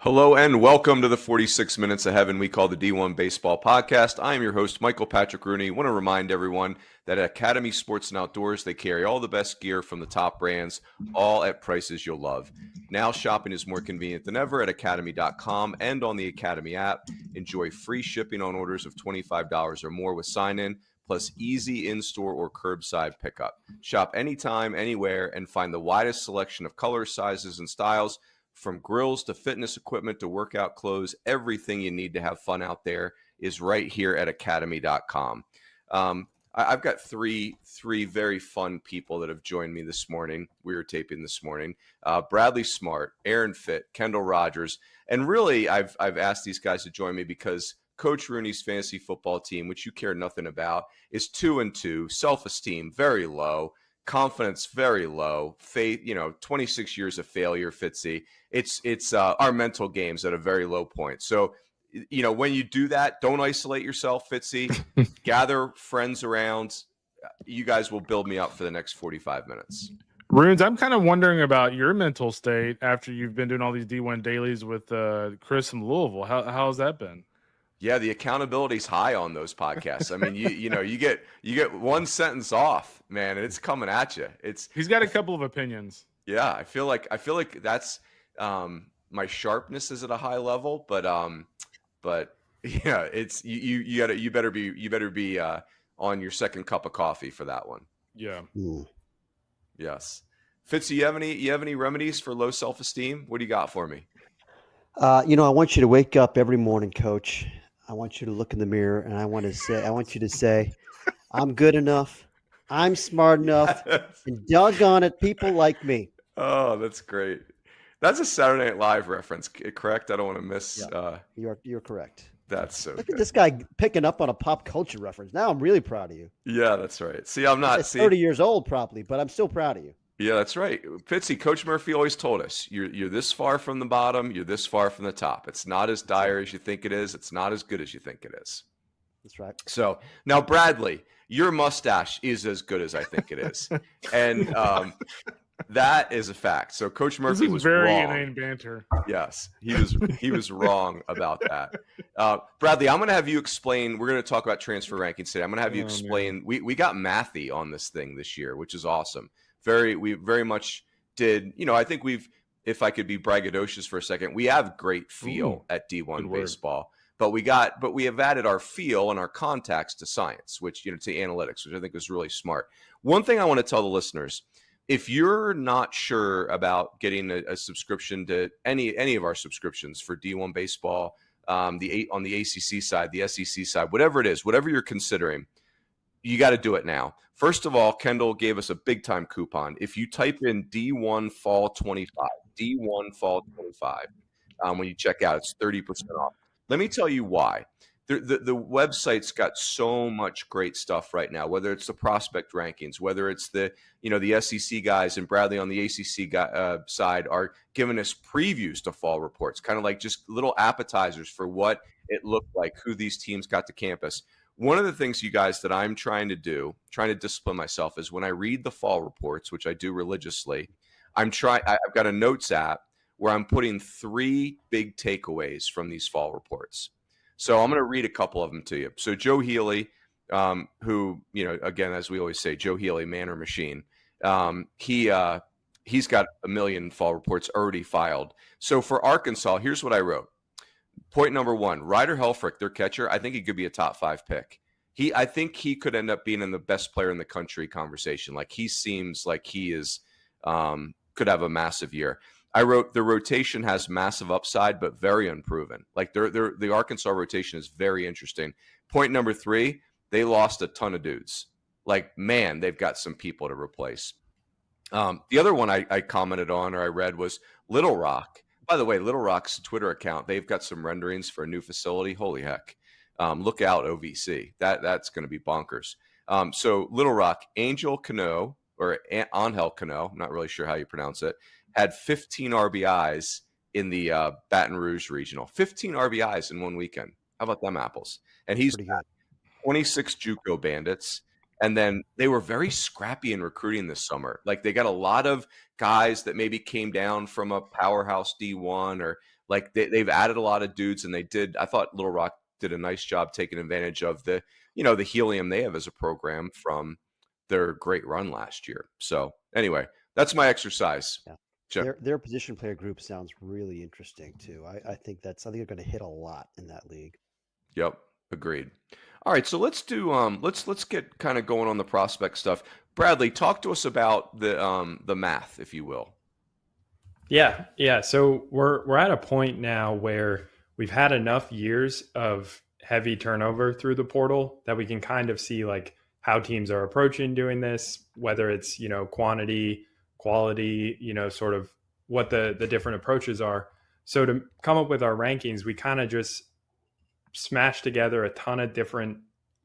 Hello and welcome to the 46 Minutes of Heaven we call the D1Baseball Podcast. I am your host, Michael Patrick Rooney. I want to remind everyone that at Academy Sports and Outdoors, they carry all the best gear from the top brands, all at prices you'll love. Now shopping is more convenient than ever at academy.com and on the Academy app. Enjoy free shipping on orders of $25 or more with sign-in, plus easy in-store or curbside pickup. Shop anytime, anywhere, and find the widest selection of colors, sizes, and styles. From grills to fitness equipment to workout clothes, everything you need to have fun out there is right here at academy.com. I've got three very fun people that have joined me this morning. We were taping this morning. Bradley Smart, Aaron Fitt, Kendall Rogers. And really, I've asked these guys to join me because Coach Rooney's fantasy football team, which you care nothing about, is 2-2, self-esteem very low, confidence very low, faith, 26 years of failure, Fitzy. It's our mental games at a very low point. So, when you do that, don't isolate yourself, Fitzy. Gather friends around. You guys will build me up for the next 45 minutes. Runes, I'm kind of wondering about your mental state after you've been doing all these D1 dailies with Chris from Louisville. How's that been? Yeah, the accountability's high on those podcasts. I mean, you get one sentence off, man, and it's coming at you. He's got a couple of opinions. Yeah, I feel like that's my sharpness is at a high level, but yeah, it's you better be on your second cup of coffee for that one. Yeah. Ooh. Yes. Fitz, you have any remedies for low self-esteem? What do you got for me? I want you to wake up every morning, Coach. I want you to look in the mirror, and I want you to say, I'm good enough, I'm smart enough, and doggone it, people like me. Oh, that's great. That's a Saturday Night Live reference, correct? I don't want to miss. Yeah, you're correct. That's so Look good. at this guy picking up on a pop culture reference. Now I'm really proud of you. Yeah, that's right. See, I'm not 30 years old probably, but I'm still proud of you. Yeah, that's right. Fitzy, Coach Murphy always told us, you're this far from the bottom, you're this far from the top. It's not as dire as you think it is. It's not as good as you think it is. That's right. So now, Bradley, your mustache is as good as I think it is. And that is a fact. So Coach Murphy was very wrong. inane banter. Yes, he was wrong about that. Bradley, I'm going to have you explain. We're going to talk about transfer rankings today. I'm going to have you explain. We got Matthew on this thing this year, which is awesome. We very much did. I think if I could be braggadocious for a second, we have great feel at D1 Baseball, but we have added our feel and our contacts to science, which, to analytics, which I think is really smart. One thing I want to tell the listeners, if you're not sure about getting a subscription to any of our subscriptions for D1 Baseball, on the ACC side, the SEC side, whatever it is, whatever you're considering, you got to do it now. First of all, Kendall gave us a big time coupon. If you type in D1 Fall 25, D1 Fall 25, when you check out, it's 30% off. Let me tell you why. The website's got so much great stuff right now, whether it's the prospect rankings, whether it's the SEC guys, and Bradley on the ACC side are giving us previews to fall reports, kind of like just little appetizers for what it looked like, who these teams got to campus. One of the things, you guys, that I'm trying to discipline myself is when I read the fall reports, which I do religiously, I've got a notes app where I'm putting 3 big takeaways from these fall reports. So I'm going to read a couple of them to you. So Joe Healy, who, again, as we always say, Joe Healy, man or machine, he's got 1 million fall reports already filed. So for Arkansas, here's what I wrote. Point number 1, Ryder Helfrich, their catcher, I think he could be a top 5 pick. I think he could end up being in the best player in the country conversation. Like, he seems like he is could have a massive year. I wrote the rotation has massive upside, but very unproven. Like, the Arkansas rotation is very interesting. Point number 3, they lost a ton of dudes. Like, man, they've got some people to replace. The other one I commented on or I read was Little Rock. By the way, Little Rock's Twitter account, they've got some renderings for a new facility. Holy heck. Look out, OVC. That's going to be bonkers. So Little Rock, Angel Cano, or Angel Cano, I'm not really sure how you pronounce it, had 15 RBIs in the Baton Rouge Regional. 15 RBIs in one weekend. How about them apples? And he's got 26 JUCO bandits. And then they were very scrappy in recruiting this summer. Like, they got a lot of guys that maybe came down from a powerhouse D1 or Like they've added a lot of dudes, and I thought Little Rock did a nice job taking advantage of the helium they have as a program from their great run last year. So anyway, that's my exercise. Yeah. Their position player group sounds really interesting too. I think they're going to hit a lot in that league. Yep, agreed. All right, so let's do let's get kind of going on the prospect stuff. Bradley, talk to us about the math, if you will. Yeah. So we're at a point now where we've had enough years of heavy turnover through the portal that we can kind of see like how teams are approaching doing this, whether it's, quantity, quality, sort of what the different approaches are. So to come up with our rankings, we kind of just smashed together a ton of different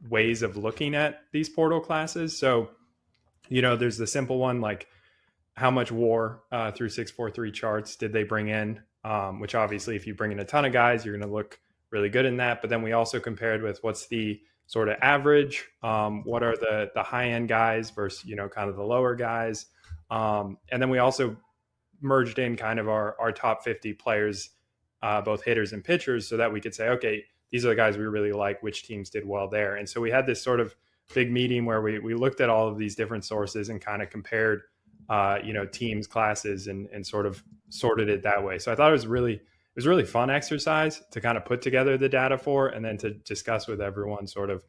ways of looking at these portal classes. So, there's the simple one, like how much WAR through 643 charts did they bring in? Which obviously, if you bring in a ton of guys, you're going to look really good in that. But then we also compared with what's the sort of average, what are the high end guys versus, kind of the lower guys. And then we also merged in kind of our top 50 players, both hitters and pitchers, so that we could say, okay, these are the guys we really like, which teams did well there. And so we had this sort of big meeting where we looked at all of these different sources and kind of compared, teams, classes, and sort of sorted it that way. So I thought it was a really fun exercise to kind of put together the data for, and then to discuss with everyone sort of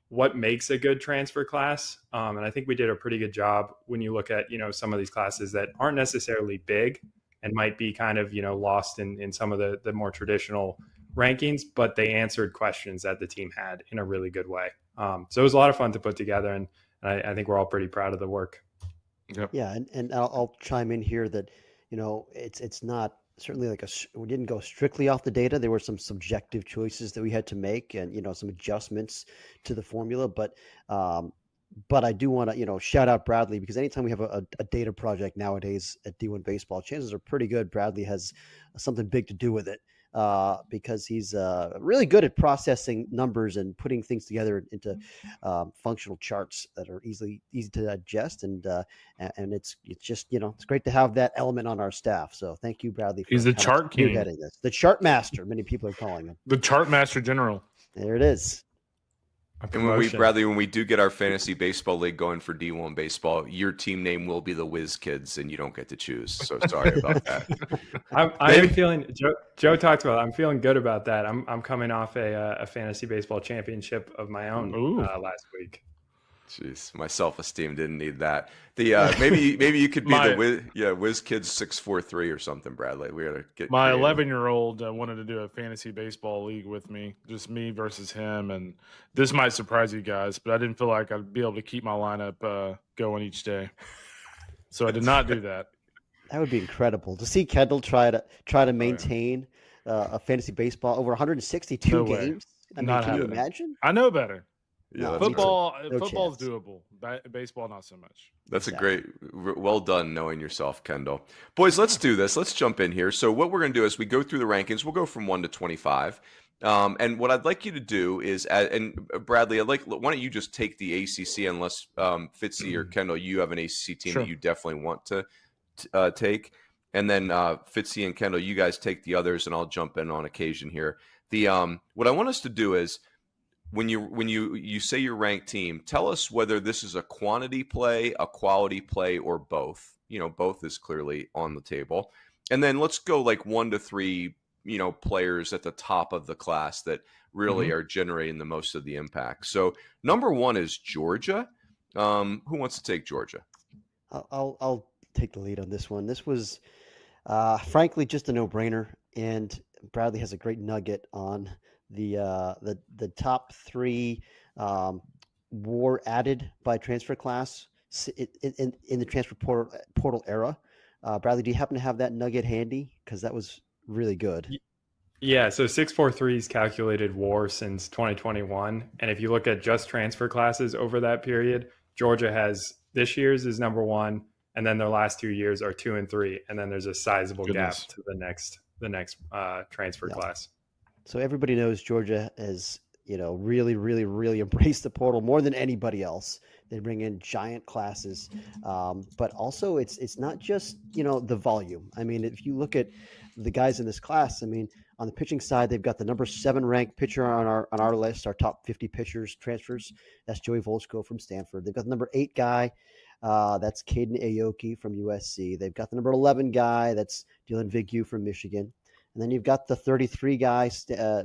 what makes a good transfer class. And I think we did a pretty good job when you look at, some of these classes that aren't necessarily big and might be kind of, lost in some of the more traditional rankings, but they answered questions that the team had in a really good way. So it was a lot of fun to put together, and I think we're all pretty proud of the work. Yep. Yeah. And I'll chime in here that, it's not certainly we didn't go strictly off the data. There were some subjective choices that we had to make and, some adjustments to the formula, but I do want to, shout out Bradley, because anytime we have a data project nowadays at D1Baseball, chances are pretty good Bradley has something big to do with it, because he's really good at processing numbers and putting things together into functional charts that are easy to digest. And it's just, it's great to have that element on our staff. So thank you, Bradley. He's the chart king. The chart master, many people are calling him. The chart master general. There it is. And when we do get our fantasy baseball league going for D1 Baseball, your team name will be the Whiz Kids, and you don't get to choose. So sorry about that. I am feeling. Joe talked about it. I'm feeling good about that. I'm coming off a fantasy baseball championship of my own last week. Jeez, my self-esteem didn't need that. The maybe you could be the Whiz Kids 643 or something, Bradley. We gotta get my 11-year-old wanted to do a fantasy baseball league with me, just me versus him, and this might surprise you guys, but I didn't feel like I'd be able to keep my lineup going each day, so I did not do that. That would be incredible to see Kendall try to maintain a fantasy baseball over 162 games. I mean, can you imagine? I know better. Yeah, football's doable. Baseball, not so much. That's well done knowing yourself, Kendall. Boys, let's do this. Let's jump in here. So what we're going to do is we go through the rankings. We'll go from 1 to 25. And what I'd like you to do is, and Bradley, why don't you just take the ACC, unless Fitzy or Kendall, you have an ACC team that you definitely want to take. And then Fitzy and Kendall, you guys take the others, and I'll jump in on occasion here. What I want us to do is, when you say your ranked team, tell us whether this is a quantity play, a quality play, or both. Both is clearly on the table. And then let's go like 1 to 3, players at the top of the class that really are generating the most of the impact. So number 1 is Georgia. Who wants to take Georgia? I'll take the lead on this one. This was, frankly, just a no-brainer, and Bradley has a great nugget on the top 3 WAR added by transfer class in the transfer portal era. Bradley, do you happen to have that nugget handy? Because that was really good. Yeah, so 643's calculated WAR since 2021, and if you look at just transfer classes over that period, Georgia has this year's is number 1, and then their last 2 years are 2 and 3, and then there's a sizable gap to the next transfer class. So everybody knows Georgia has, really, really, really embraced the portal more than anybody else. They bring in giant classes, but also it's not just, the volume. I mean, if you look at the guys in this class, I mean, on the pitching side, they've got the number 7 ranked pitcher on our list, our top 50 pitchers transfers. That's Joey Volchko from Stanford. They've got the number 8 guy. That's Caden Aoki from USC. They've got the number 11 guy. That's Dylan Vignew from Michigan. And then you've got the 33 guy,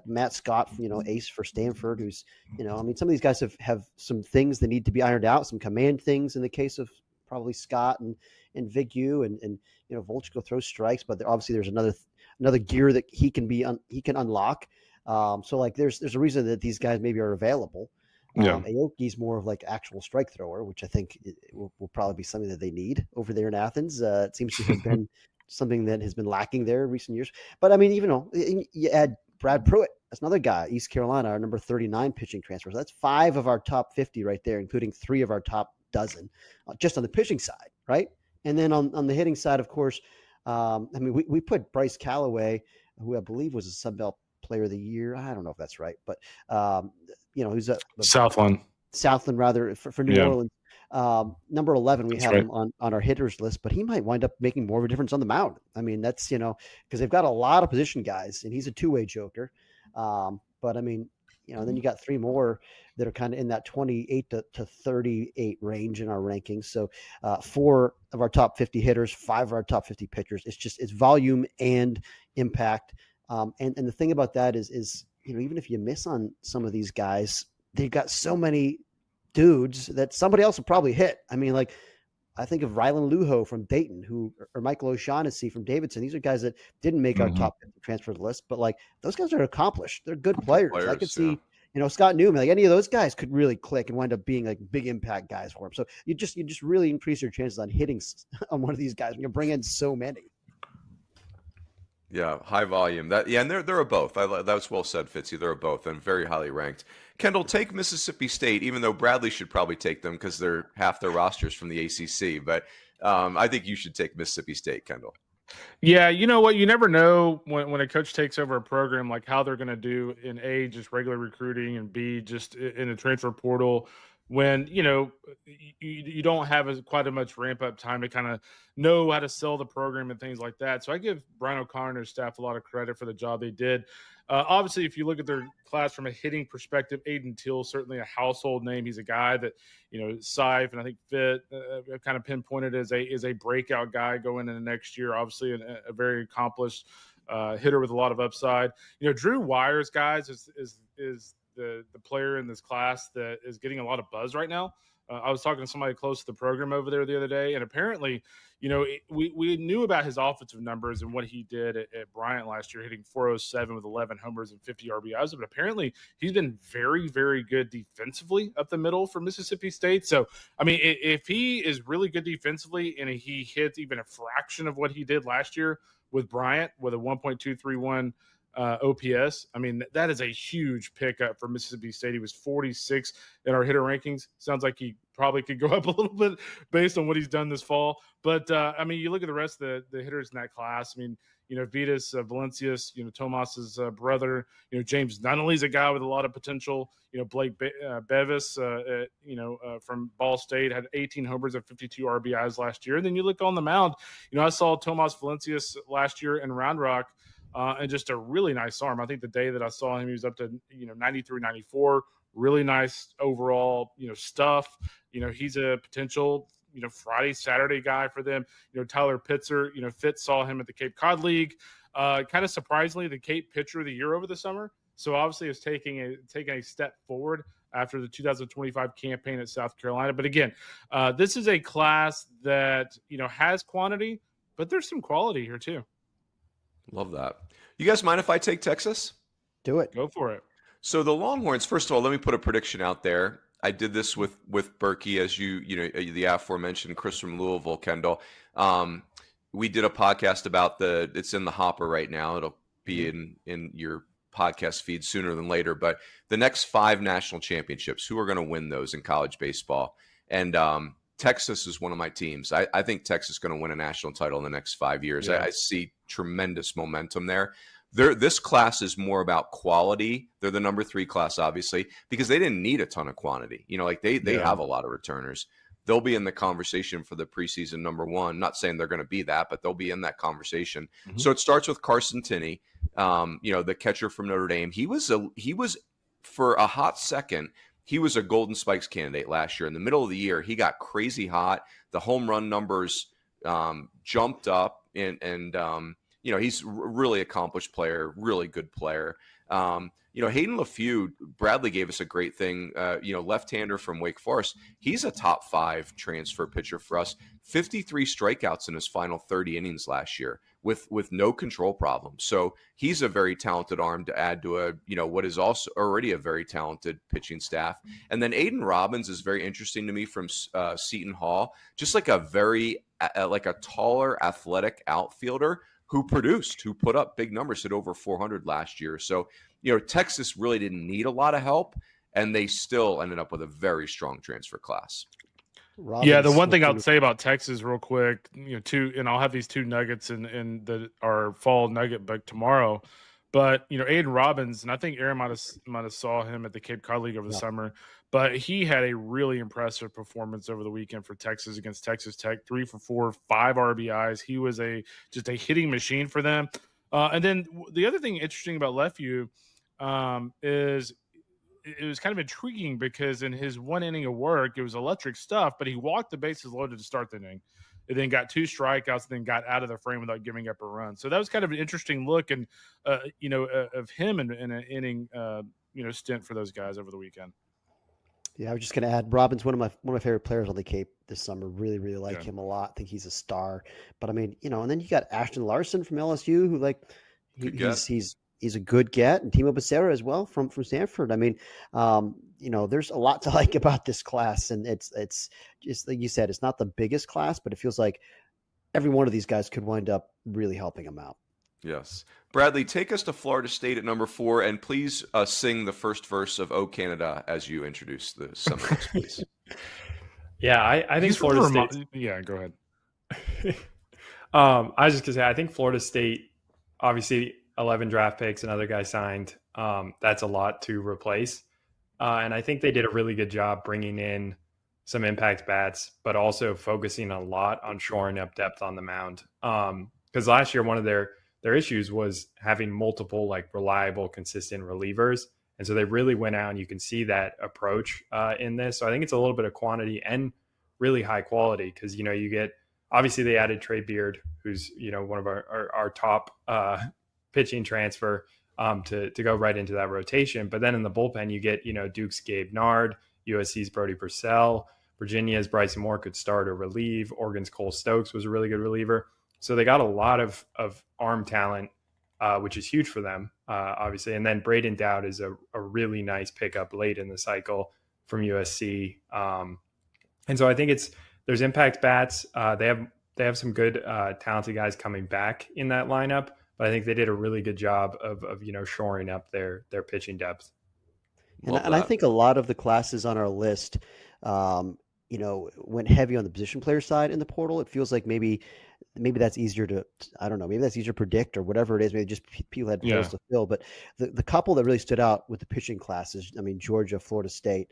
Matt Scott, ace for Stanford, who's, I mean, some of these guys have some things that need to be ironed out, some command things in the case of probably Scott and Vignew, and Volchko throws strikes, but obviously there's another gear that he can unlock. So like there's a reason that these guys maybe are available. Aoki's more of like actual strike thrower, which I think will probably be something that they need over there in Athens. It seems to have been something that has been lacking there in recent years. But I mean, even you add Brad Pruitt, that's another guy, East Carolina, our number 39 pitching transfer. So that's 5 of our top 50 right there, including 3 of our top dozen, just on the pitching side, right? And then on the hitting side, of course, I mean, we put Bryce Callaway, who I believe was a Sunbelt Player of the Year. I don't know if that's right, but who's a Southland rather for New Orleans. Number 11, we have right. him on our hitters list, but he might wind up making more of a difference on the mound. I mean, that's, because they've got a lot of position guys, and he's a two-way joker. But I mean, then you got 3 more that are kind of in that 28 to 38 range in our rankings. So 4 of our top 50 hitters, 5 of our top 50 pitchers. It's volume and impact. And the thing about that is, even if you miss on some of these guys, they've got so many dudes that somebody else will probably hit. I mean, like, I think of Rylan Lujo from Dayton, or Michael O'Shaughnessy from Davidson. These are guys that didn't make our top 50 transfer list, but like those guys are accomplished. They're good players. I could see, Scott Newman, like any of those guys could really click and wind up being like big impact guys for him. So you just really increase your chances on hitting on one of these guys when you bring in so many. Yeah, high volume. And they're a both. That's well said, Fitzy. They're a both and very highly ranked. Kendall, take Mississippi State, even though Bradley should probably take them because they're half their rosters from the ACC. But I think you should take Mississippi State, Kendall. Yeah, you know what? You never know when a coach takes over a program, like how they're going to do in A, just regular recruiting, and B, just in a transfer portal, when, you don't have quite as much ramp up time to kind of know how to sell the program and things like that. So I give Brian O'Connor and his staff a lot of credit for the job they did. Obviously, if you look at their class from a hitting perspective, Aiden Teal, certainly a household name. He's a guy that, Seif and I think Fitt kind of pinpointed as a breakout guy going into next year. Obviously, a very accomplished hitter with a lot of upside. Drew Wires, guys, is the player in this class that is getting a lot of buzz right now. I was talking to somebody close to the program over there the other day, and apparently, we knew about his offensive numbers and what he did at Bryant last year, hitting 407 with 11 homers and 50 RBIs. But apparently, he's been very, very good defensively up the middle for Mississippi State. So, I mean, if he is really good defensively and he hits even a fraction of what he did last year with Bryant with a 1.231 OPS, I mean, that is a huge pickup for Mississippi State. He was 46 in our hitter rankings. Sounds like he probably could go up a little bit based on what he's done this fall. But, I mean, you look at the rest of the hitters in that class. I mean, Vitas Valencius, Tomas's brother, James Nunnally's a guy with a lot of potential. Blake Bevis, from Ball State, had 18 homers and 52 RBIs last year. And then you look on the mound, I saw Tomas Valencius last year in Round Rock. And just a really nice arm. I think the day that I saw him, he was up to, 93, 94, really nice overall, stuff. He's a potential, Friday, Saturday guy for them. Tyler Pitzer, Fitt saw him at the Cape Cod League. Kind of surprisingly, the Cape Pitcher of the Year over the summer. So obviously it's taking a step forward after the 2025 campaign at South Carolina. But again, this is a class that, has quantity, but there's some quality here too. Love that. You guys mind if I take Texas? Do it. Go for it. So the Longhorns, first of all, let me put a prediction out there. I did this with Berkey, as the aforementioned Chris from Louisville, Kendall. We did a podcast about it's in the hopper right now. It'll be in your podcast feed sooner than later. But the next 5 national championships, who are going to win those in college baseball? And Texas is one of my teams. I think Texas is going to win a national title in the next 5 years. Yeah. I see tremendous momentum there. This class is more about quality. They're the number 3 class, obviously, because they didn't need a ton of quantity. They have a lot of returners. they'll be in the conversation for the preseason number one. Not saying they're going to be that, but they'll be in that conversation. Mm-hmm. So it starts with Carson Tinney, the catcher from Notre Dame. He was for a hot second, he was a Golden Spikes candidate last year. In the middle of the year, he got crazy hot. The home run numbers jumped up, and he's a really accomplished player, really good player. Hayden LaFew, Bradley gave us a great thing, left-hander from Wake Forest. He's a top 5 transfer pitcher for us. 53 strikeouts in his final 30 innings last year with no control problems. So he's a very talented arm to add to what is also already a very talented pitching staff. And then Aiden Robbins is very interesting to me from Seton Hall, just like a very like a taller, athletic outfielder who put up big numbers, at over 400 last year. So, Texas really didn't need a lot of help, and they still ended up with a very strong transfer class. Yeah, the one thing I'll say about Texas real quick, and I'll have these 2 nuggets in our fall nugget book tomorrow. But, Aiden Robbins, and I think Aaron might have saw him at the Cape Cod League over the summer, but he had a really impressive performance over the weekend for Texas against Texas Tech, 3 for 4, 5 RBIs. He was just a hitting machine for them. And then the other thing interesting about LaFew is it was kind of intriguing because in his 1 inning of work, it was electric stuff, but he walked the bases loaded to start the inning. And then got 2 strikeouts, and then got out of the frame without giving up a run. So that was kind of an interesting look, and of him in an inning, stint for those guys over the weekend. Yeah, I was just going to add, Robbins, one of my favorite players on the Cape this summer. Really, really like him a lot. I think he's a star. But I mean, and then you got Ashton Larson from LSU, who he's a good get, and Timo Becerra as well from Stanford. I mean, there's a lot to like about this class, and it's just like you said, it's not the biggest class, but it feels like every one of these guys could wind up really helping them out. Yes. Bradley, take us to Florida State at number 4, and please sing the first verse of "O Canada" as you introduce the Seminoles, please. Yeah, I think Florida State. Yeah, go ahead. I was just gonna say, I think Florida State, obviously 11 draft picks, another guy signed. That's a lot to replace. And I think they did a really good job bringing in some impact bats, but also focusing a lot on shoring up depth on the mound. Because last year, one of their issues was having multiple reliable, consistent relievers. And so they really went out, and you can see that approach in this. So I think it's a little bit of quantity and really high quality, because, you get, obviously they added Trey Beard, who's, one of our top pitching transfer to go right into that rotation. But then in the bullpen, you get, Duke's Gabe Nard, USC's Brody Purcell, Virginia's Bryson Moore could start or relieve. Oregon's Cole Stokes was a really good reliever. So they got a lot of arm talent, which is huge for them, obviously. And then Braden Dowd is a really nice pickup late in the cycle from USC. And so I think there's impact bats. They have some good talented guys coming back in that lineup, but I think they did a really good job of shoring up their pitching depth. And I think a lot of the classes on our list, went heavy on the position player side in the portal. It feels like maybe that's easier to, I don't know, maybe that's easier to predict or whatever it is. Maybe just people had roles to fill. But the couple that really stood out with the pitching classes, I mean, Georgia, Florida State,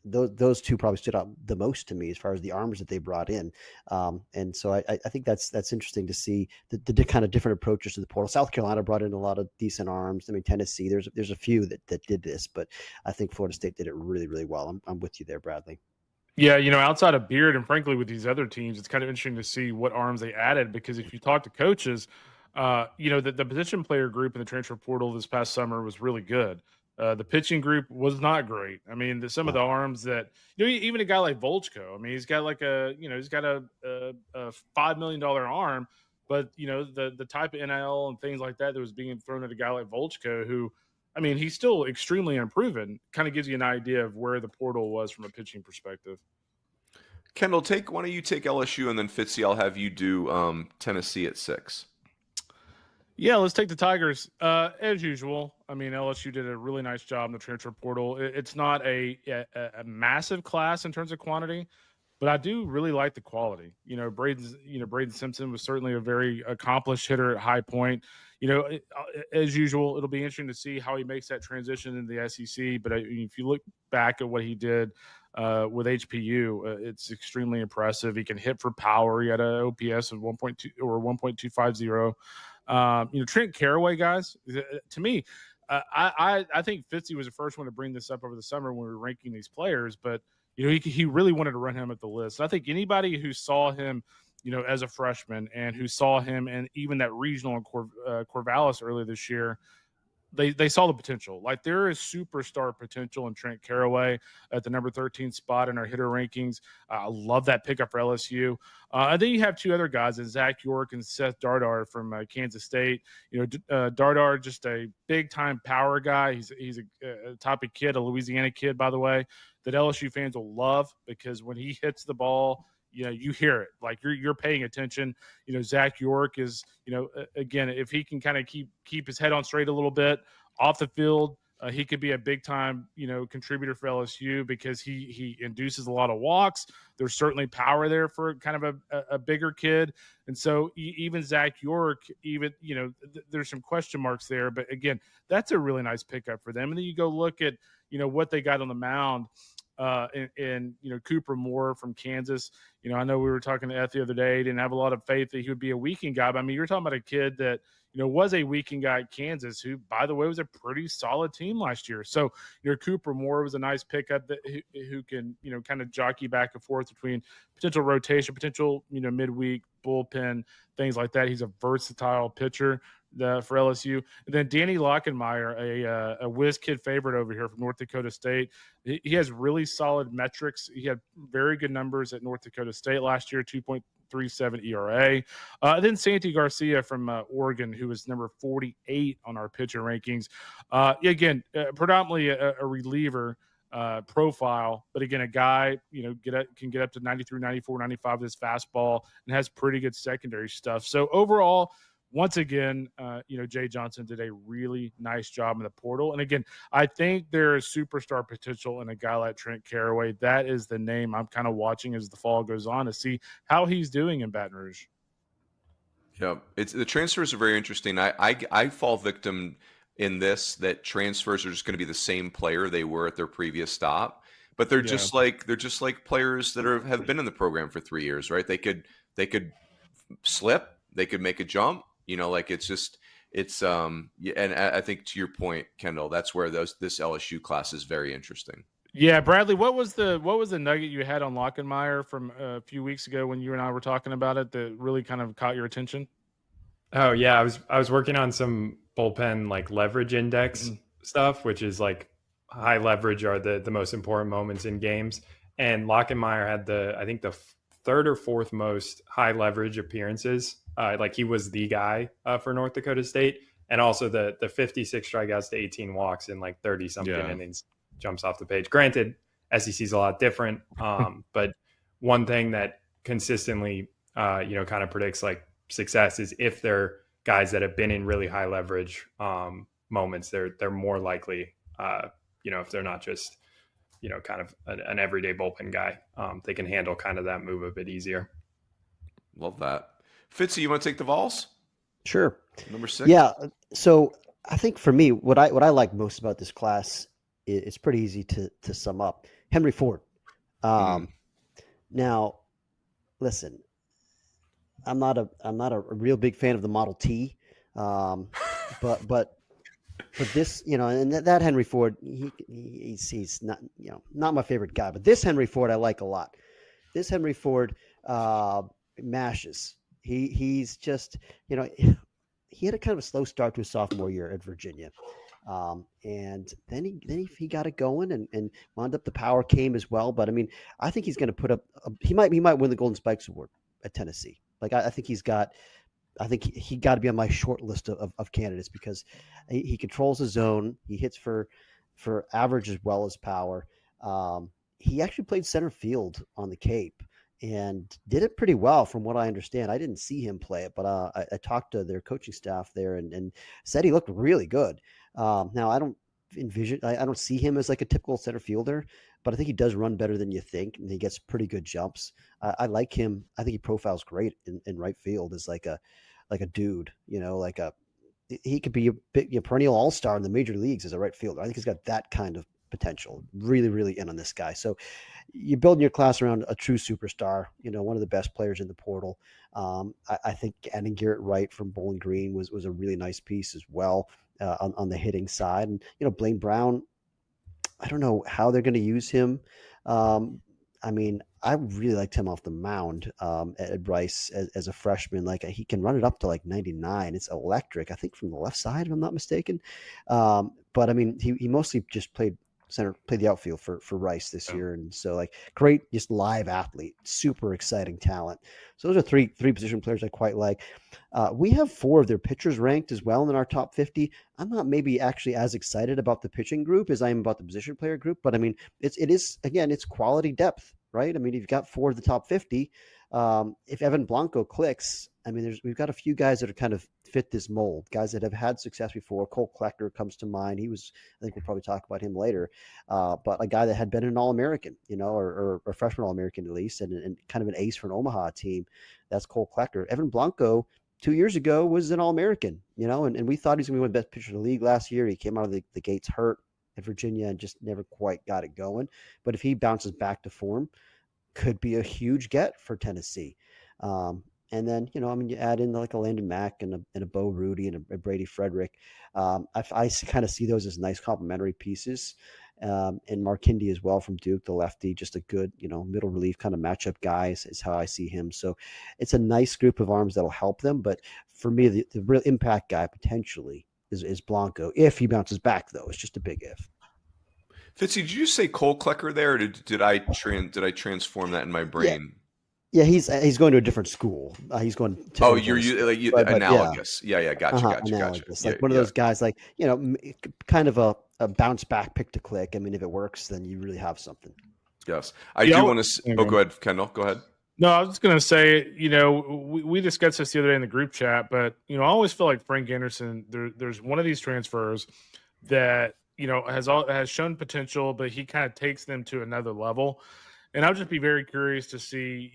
those two probably stood out the most to me as far as the arms that they brought in. And so I think that's interesting to see the kind of different approaches to the portal. South Carolina brought in a lot of decent arms. I mean, Tennessee, there's a few that did this, but I think Florida State did it really, really well. I'm with you there, Bradley. Yeah, outside of Beard and frankly with these other teams, it's kind of interesting to see what arms they added, because if you talk to coaches, the position player group in the transfer portal this past summer was really good. The pitching group was not great. I mean, some of the arms that, even a guy like Volchko, I mean, he's got he's got a $5 million arm, but, the type of NIL and things like that was being thrown at a guy like Volchko, who, I mean, he's still extremely unproven. Kind of gives you an idea of where the portal was from a pitching perspective. Kendall, why don't you take LSU, and then Fitzy, I'll have you do Tennessee at 6. Yeah, let's take the Tigers. As usual, I mean, LSU did a really nice job in the transfer portal. It's not a massive class in terms of quantity, but I do really like the quality. Braden Simpson was certainly a very accomplished hitter at High Point. As usual, it'll be interesting to see how he makes that transition into the SEC. But if you look back at what he did with HPU. It's extremely impressive. He can hit for power. He had an OPS of 1.2 or 1.250. Trent Caraway, guys, to me, I think Fitzy was the first one to bring this up over the summer when we were ranking these players, but he really wanted to run him up the list. I think anybody who saw him, as a freshman and who saw him and even that regional in Corvallis earlier this year, they saw the potential. Like, there is superstar potential in Trent Caraway at the number 13 spot in our hitter rankings. I love that pickup for LSU. And then you have two other guys, Zach York and Seth Dardar from Kansas State. Dardar, just a big-time power guy. He's a type of kid, a Louisiana kid, by the way, that LSU fans will love, because when he hits the ball, you hear it. Like, you're paying attention. Zach York is, again, if he can kind of keep his head on straight a little bit off the field, he could be a big time, contributor for LSU, because he induces a lot of walks. There's certainly power there for kind of a bigger kid. And so even Zach York, there's some question marks there, but again, that's a really nice pickup for them. And then you go look at, what they got on the mound. And Cooper Moore from Kansas. I know we were talking to Eth the other day. Didn't have a lot of faith that he would be a weekend guy. But I mean, you're talking about a kid that was a weekend guy at Kansas, who, by the way, was a pretty solid team last year. So Cooper Moore was a nice pickup that who can kind of jockey back and forth between potential rotation, potential midweek bullpen, things like that. He's a versatile pitcher for LSU. And then Danny Lockenmeyer, a whiz kid favorite over here from North Dakota State. He has really solid metrics. He had very good numbers at North Dakota State last year, 2.37 ERA. Then Santi Garcia from Oregon, who was number 48 on our pitcher rankings. Again, predominantly a reliever profile, but again, a guy, can get up to 93, 94, 95 with his fastball, and has pretty good secondary stuff. So overall, once again, Jay Johnson did a really nice job in the portal. And again, I think there is superstar potential in a guy like Trent Caraway. That is the name I'm kind of watching as the fall goes on, to see how he's doing in Baton Rouge. Yeah, the transfers are very interesting. I fall victim in this, that transfers are just going to be the same player they were at their previous stop, but they're just like players that have been in the program for 3 years, right? They could slip, they could make a jump. And I think, to your point, Kendall, that's where this LSU class is very interesting. Yeah, Bradley, what was the nugget you had on Lockenmeyer from a few weeks ago when you and I were talking about it that really kind of caught your attention? Oh yeah, I was working on some bullpen like leverage index stuff, which is like high leverage are the most important moments in games. And Lockenmeyer had the third or fourth most high leverage appearances. Like, he was the guy for North Dakota State, and also the 56 strikeouts to 18 walks in like 30 something innings jumps off the page. Granted, SEC is a lot different, but one thing that consistently kind of predicts like success is if they're guys that have been in really high leverage moments, they're more likely, if they're not just kind of an everyday bullpen guy, they can handle kind of that move a bit easier. Love that. Fitzy, you want to take the Vols? Sure. Number 6. Yeah. So I think for me, what I like most about this class, it's pretty easy to sum up. Henry Ford. Now, listen, I'm not a real big fan of the Model T, but this, and that Henry Ford, he's not not my favorite guy, but this Henry Ford I like a lot. This Henry Ford mashes. He's just, he had a kind of a slow start to his sophomore year at Virginia. And then he got it going and wound up, the power came as well. But I mean, I think he's going to put up, he might win the Golden Spikes Award at Tennessee. Like, I think he got to be on my short list of candidates, because he controls his zone. He hits for average as well as power. He actually played center field on the Cape and did it pretty well from what I understand. I didn't see him play it, but I talked to their coaching staff there and said he looked really good. Now I don't see him as like a typical center fielder, but I think he does run better than you think, and he gets pretty good jumps. I like him. I think he profiles great in right field as like a dude, he could be a perennial all-star in the major leagues as a right fielder. I think he's got that kind of potential. Really, really in on this guy. So you're building your class around a true superstar, one of the best players in the portal. I think adding Garrett Wright from Bowling Green was a really nice piece as well on the hitting side. And, Blaine Brown, I don't know how they're going to use him. I mean, I really liked him off the mound at Bryce as a freshman. Like, he can run it up to like 99. It's electric, I think, from the left side, if I'm not mistaken. But I mean, he mostly just played the outfield for Rice this year. And so, like, great, just live athlete, super exciting talent. So those are three position players I quite like. We have 4 of their pitchers ranked as well in our top 50. I'm not maybe actually as excited about the pitching group as I am about the position player group, but I mean, it is again, it's quality depth, right? I mean, you've got 4 of the top 50. If Evan Blanco clicks, I mean, we've got a few guys that are kind of fit this mold, guys that have had success before. Cole Klecker comes to mind. I think we'll probably talk about him later, but a guy that had been an All-American, or a freshman All-American at least, and kind of an ace for an Omaha team. That's Cole Klecker. Evan Blanco, 2 years ago, was an All-American, and we thought he was going to be one of the best pitchers in the league last year. He came out of the gates hurt at Virginia and just never quite got it going. But if he bounces back to form, could be a huge get for Tennessee. And then, you add in like a Landon Mack and a Bo Rudy and a Brady Frederick. I kind of see those as nice complementary pieces. And Mark Hindy as well from Duke, the lefty, just a good, middle relief kind of matchup guy is how I see him. So it's a nice group of arms that'll help them. But for me, the real impact guy potentially is Blanco. If he bounces back, though, it's just a big if. Fitzy, did you say Cole Klecker there, or did I transform that in my brain? Yeah, he's going to a different school. He's going to. Oh, analogous. Yeah. Gotcha. Analogous. Like one of those guys, like, kind of a bounce back pick to click. I mean, if it works, then you really have something. Yes, I do want to. Oh, go ahead, Kendall. Go ahead. No, I was just going to say, we discussed this the other day in the group chat, but I always feel like Frank Anderson. There's one of these transfers that has shown potential, but he kind of takes them to another level. And I'll just be very curious to see,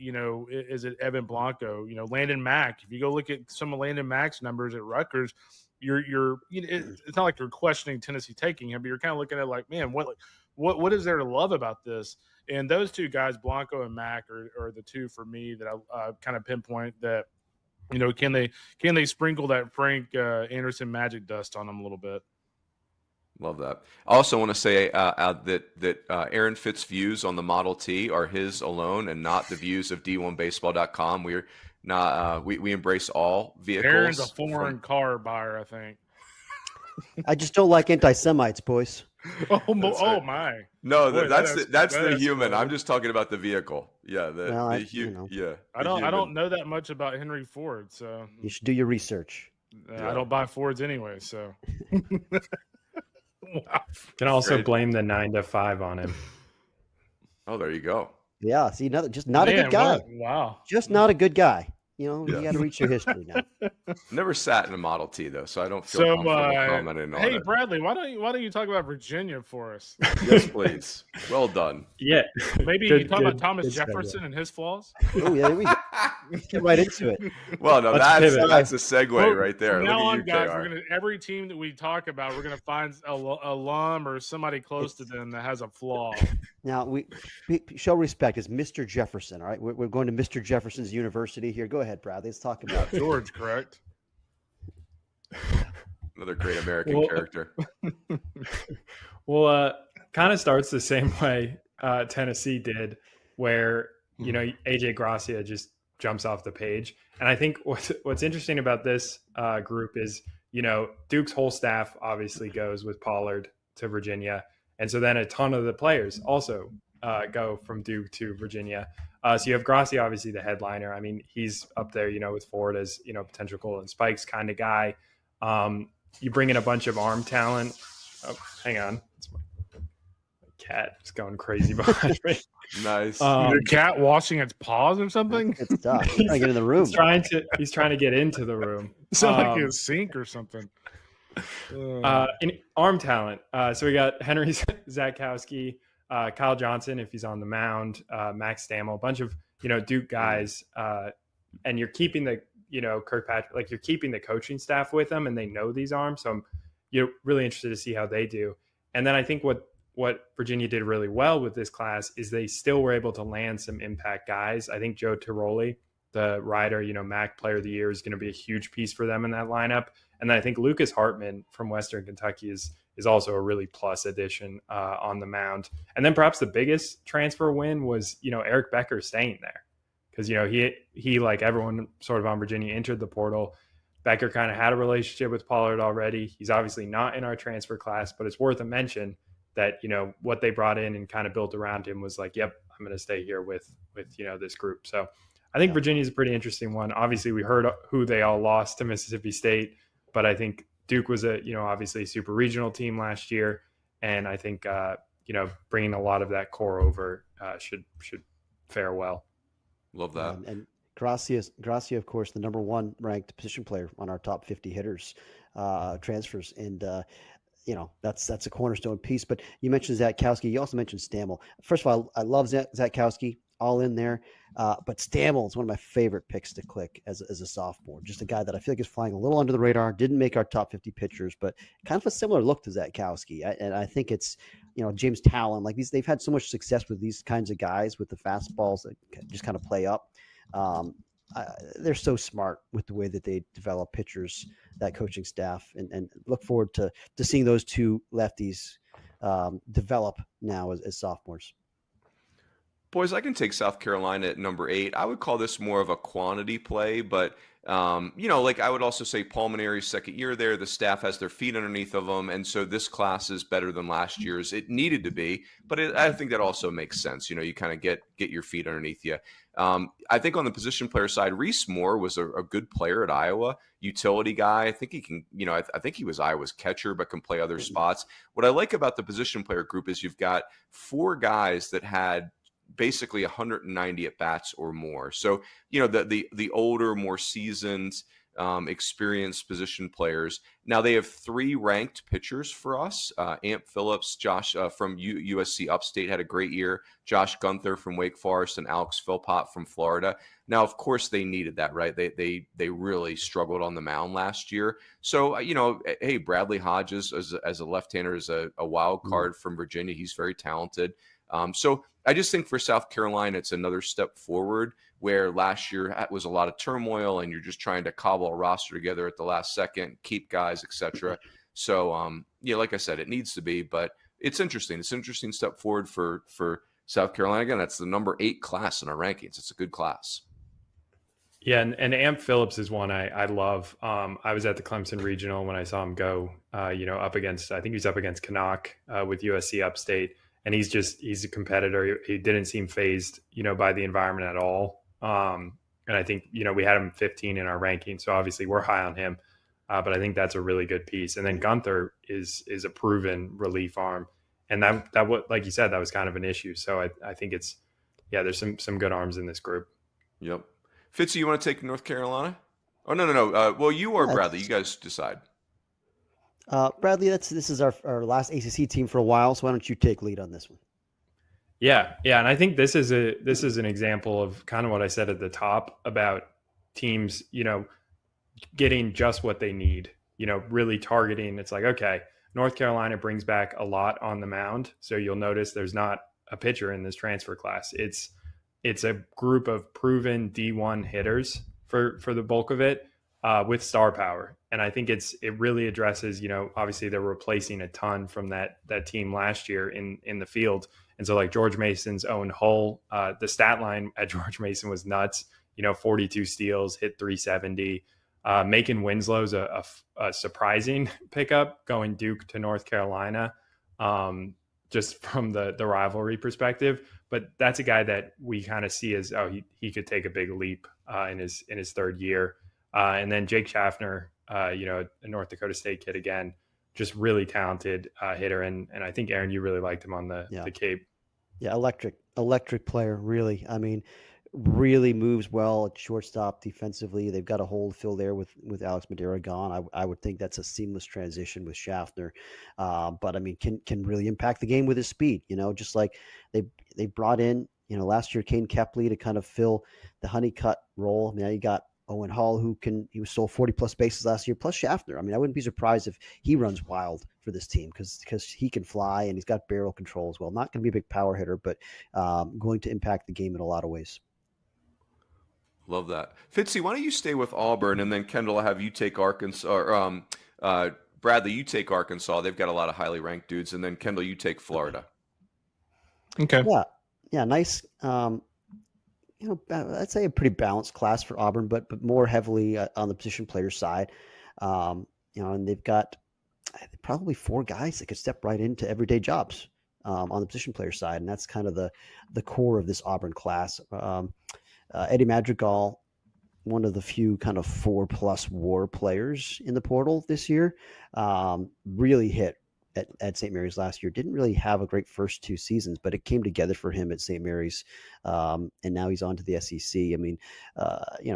is it Evan Blanco, Landon Mack? If you go look at some of Landon Mack's numbers at Rutgers, it's not like you're questioning Tennessee taking him, but you're kind of looking at like, man, what is there to love about this? And those two guys, Blanco and Mack, are the two for me that I kind of pinpoint that, can they sprinkle that Frank Anderson magic dust on them a little bit? Love that. I also want to say that Aaron Fitt's views on the Model T are his alone and not the views of D1Baseball.com. We're not we embrace all vehicles. Aaron's a foreign car buyer, I think. I just don't like anti-Semites, boys. Oh my! No, that's the human. I'm just talking about the vehicle. Yeah, yeah. I don't know that much about Henry Ford, so you should do your research. I don't buy Fords anyway, so. Wow. Can also blame the 9 to 5 on him. Oh, there you go. Yeah, see, just not a good guy. Wow, just not a good guy. You got to reach your history now. Never sat in a Model T though, so I don't feel comfortable commenting on it. Hey, Bradley, why don't you talk about Virginia for us? Yes, please. Well done. Yeah, maybe you talk about Thomas Jefferson and his flaws. Oh yeah, we get right into it. Well, no, that's a segue right there. From now on, guys, every team that we talk about, we're gonna find a alum or somebody close to them that has a flaw. Now we show respect. It's Mr. Jefferson. All right, we're going to Mr. Jefferson's University here. Go ahead, Bradley. Let's talk about George. Correct. Another great American character. Well, kind of starts the same way Tennessee did, where AJ Gracia just jumps off the page. And I think what's interesting about this group is Duke's whole staff obviously goes with Pollard to Virginia. And so then a ton of the players also go from Duke to Virginia. So you have Gracia, obviously the headliner. I mean, he's up there, with Ford as, potential Golden Spikes kind of guy. You bring in a bunch of arm talent. Oh, hang on. It's my cat is going crazy behind me. Nice. Your cat washing its paws or something? It's tough. He's trying to get in the room. He's trying to get into the room. Sounds like a sink or something. In arm talent, so we got Henry Zakowski, Kyle Johnson if he's on the mound, Max Stammel, a bunch of Duke guys, and you're keeping the Kirkpatrick, like you're keeping the coaching staff with them, and they know these arms. So I'm really interested to see how they do. And then I think what what Virginia did really well with this class is they still were able to land some impact guys. I think Joe Tiroli, the rider, MAC Player of the Year, is going to be a huge piece for them in that lineup. And then I think Lucas Hartman from Western Kentucky is also a really plus addition on the mound. And then perhaps the biggest transfer win was, Eric Becker staying there. Because, he, like everyone sort of on Virginia, entered the portal. Becker kind of had a relationship with Pollard already. He's obviously not in our transfer class, but it's worth a mention that, what they brought in and kind of built around him was like, yep, I'm going to stay here with this group. So I think Virginia's a pretty interesting one. Obviously, we heard who they all lost to Mississippi State, but I think Duke was obviously a super regional team last year. And I think, bringing a lot of that core over should fare well. Love that. And Gracia, of course, the number 1 ranked position player on our top 50 hitters transfers. And, that's a cornerstone piece. But you mentioned Zatkowski. You also mentioned Stammel. First of all, I love Zatkowski, all in there. But Stammel is one of my favorite picks to click as a sophomore. Just a guy that I feel like is flying a little under the radar. Didn't make our top 50 pitchers, but kind of a similar look to Zatkowski. And I think it's, James Talon, like they've had so much success with these kinds of guys with the fastballs that just kind of play up. They're so smart with the way that they develop pitchers, that coaching staff, and look forward to seeing those two lefties develop now as sophomores. Boys, I can take South Carolina at number 8. I would call this more of a quantity play, but I would also say Pulmonary's second year there. The staff has their feet underneath of them, and so this class is better than last year's. It needed to be, but I think that also makes sense. You kind of get your feet underneath you. I think on the position player side, Reese Moore was a good player at Iowa, utility guy. I think he can, I think he was Iowa's catcher, but can play other spots. What I like about the position player group is you've got 4 guys that had basically 190 at bats or more. So, the older, more seasoned, experienced position players. Now they have 3 ranked pitchers for us. Amp Phillips, Josh from USC Upstate had a great year. Josh Gunther from Wake Forest and Alex Philpott from Florida. Now, of course, they needed that, right? They really struggled on the mound last year. So, hey, Bradley Hodges as a left-hander is a wild card from Virginia. He's very talented. So I just think for South Carolina, it's another step forward where last year was a lot of turmoil and you're just trying to cobble a roster together at the last second, keep guys, etc. So, like I said, it needs to be, but it's interesting. It's an interesting step forward for South Carolina. Again, that's the number 8 class in our rankings. It's a good class. Yeah, and Amp Phillips is one I love. I was at the Clemson Regional when I saw him go, up against, I think he was up against Canuck with USC Upstate. And he's a competitor. He didn't seem fazed, by the environment at all. And I think, we had him 15 in our ranking. So obviously we're high on him. But I think that's a really good piece. And then Gunther is a proven relief arm. And that like you said, that was kind of an issue. So I think there's some good arms in this group. Yep. Fitzy, you want to take North Carolina? Oh, no. Well, you or Bradley, you guys decide. Bradley, this is our last ACC team for a while, so why don't you take lead on this one? Yeah, and I think this is an example of kind of what I said at the top about teams, getting just what they need, really targeting. It's like, okay, North Carolina brings back a lot on the mound, so you'll notice there's not a pitcher in this transfer class. It's a group of proven D1 hitters for the bulk of it. With star power. And I think it really addresses, obviously they're replacing a ton from that team last year in the field. And so like George Mason's own Hull, the stat line at George Mason was nuts, 42 steals, hit 370. Macon Winslow's a surprising pickup going Duke to North Carolina, just from the rivalry perspective. But that's a guy that we kind of see as, he could take a big leap in his third year. And then Jake Schaffner, a North Dakota State kid again, just really talented hitter. And I think, Aaron, you really liked him on the Cape. Yeah, electric player, really. I mean, really moves well at shortstop defensively. They've got a hole to fill there with Alex Madeira gone. I would think that's a seamless transition with Schaffner. But, I mean, can really impact the game with his speed, just like they brought in, last year, Kane Kepley to kind of fill the Honeycutt role. Now you got Owen Hall, he was stole 40+ bases last year, plus Schaffner. I mean, I wouldn't be surprised if he runs wild for this team because he can fly and he's got barrel control as well. Not going to be a big power hitter, but going to impact the game in a lot of ways. Love that. Fitzy, why don't you stay with Auburn, and then Kendall, I'll have you take Arkansas, or Bradley, you take Arkansas. They've got a lot of highly ranked dudes, and then Kendall, you take Florida. Okay. Yeah, nice. I'd say a pretty balanced class for Auburn, but more heavily on the position player side. And they've got probably 4 guys that could step right into everyday jobs on the position player side, and that's kind of the core of this Auburn class. Eddie Madrigal, one of the few kind of 4+ WAR players in the portal this year, really hit at St. Mary's last year. Didn't really have a great first 2 seasons, but it came together for him at St. Mary's, and now he's on to the SEC. I mean,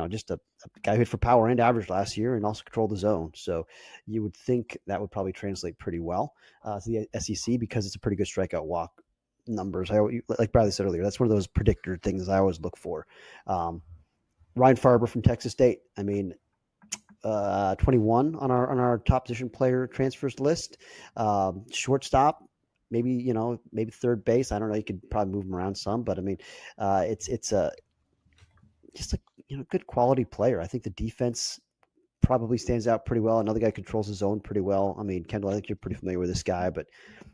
just a guy who hit for power and average last year and also controlled the zone. So you would think that would probably translate pretty well to the SEC because it's a pretty good strikeout walk numbers. Like Bradley said earlier, that's one of those predictor things I always look for. Ryne Farber from Texas State. I mean, 21 on our top position player transfers list. Shortstop, maybe third base. I don't know. You could probably move him around some, but I mean, it's just a good quality player. I think the defense probably stands out pretty well. Another guy controls his zone pretty well. I mean, Kendall, I think you're pretty familiar with this guy, but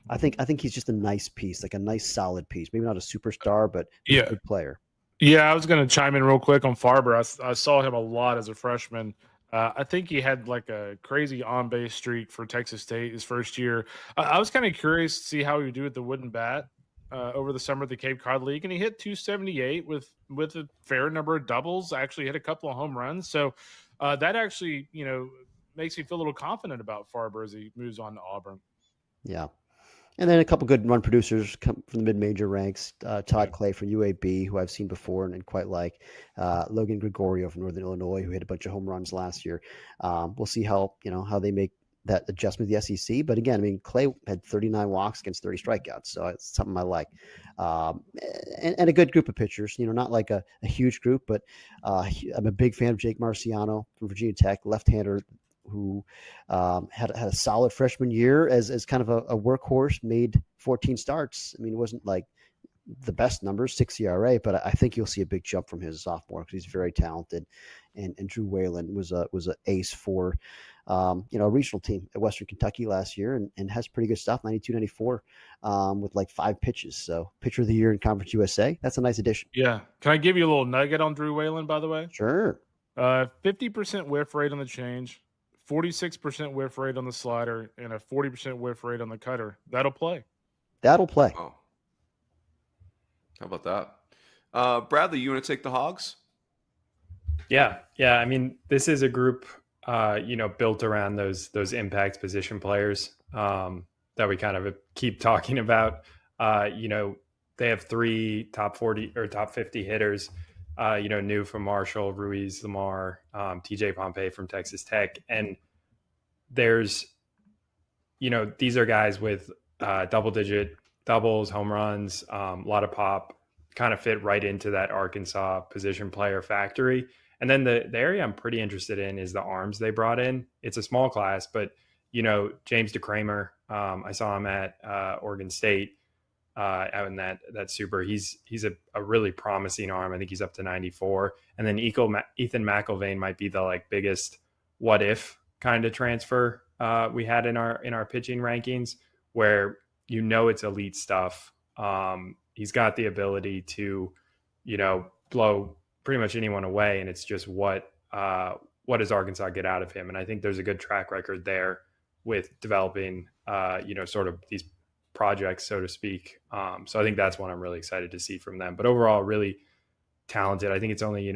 I think he's just a nice piece, like a nice solid piece. Maybe not a superstar, but a good player. Yeah, I was going to chime in real quick on Farber. I saw him a lot as a freshman. I think he had like a crazy on-base streak for Texas State his first year. I was kind of curious to see how he would do with the wooden bat over the summer at the Cape Cod League, and he hit 278 with a fair number of doubles. Actually hit a couple of home runs, so that actually makes me feel a little confident about Farber as he moves on to Auburn. Yeah. And then a couple good run producers come from the mid-major ranks. Todd Clay from UAB, who I've seen before and quite like. Logan Gregorio from Northern Illinois, who hit a bunch of home runs last year. We'll see how they make that adjustment to the SEC. But again, I mean, Clay had 39 walks against 30 strikeouts, so it's something I like. And a good group of pitchers. Not like a huge group, but I'm a big fan of Jake Marciano from Virginia Tech, left-hander, who had a solid freshman year as kind of a workhorse, made 14 starts. I mean, it wasn't like the best numbers, 6 ERA, but I think you'll see a big jump from his sophomore because he's very talented. And Drew Whalen was an ace for a regional team at Western Kentucky last year and has pretty good stuff, 92, 94 with like 5 pitches. So pitcher of the year in Conference USA. That's a nice addition. Yeah. Can I give you a little nugget on Drew Whalen, by the way? Sure. 50% whiff rate on the change, 46% whiff rate on the slider, and a 40% whiff rate on the cutter. That'll play. Oh. How about that? Bradley, you want to take the Hogs? Yeah. I mean, this is a group, built around those impact position players that we kind of keep talking about. They have 3 top 40 or top 50 hitters. New from Marshall, Ruiz, Lamar, TJ Pompey from Texas Tech. And there's, these are guys with double-digit doubles, home runs, a lot of pop, kind of fit right into that Arkansas position player factory. And then the area I'm pretty interested in is the arms they brought in. It's a small class, but, James DeCramer, I saw him at Oregon State. Out in that super, he's a really promising arm. I think he's up to 94. And then Ethan McIlvain might be the biggest what if kind of transfer we had in our pitching rankings, where it's elite stuff. He's got the ability to blow pretty much anyone away, and it's just what does Arkansas get out of him? And I think there's a good track record there with developing sort of these projects, so to speak. So I think that's one I'm really excited to see from them. But overall, really talented. I think it's only,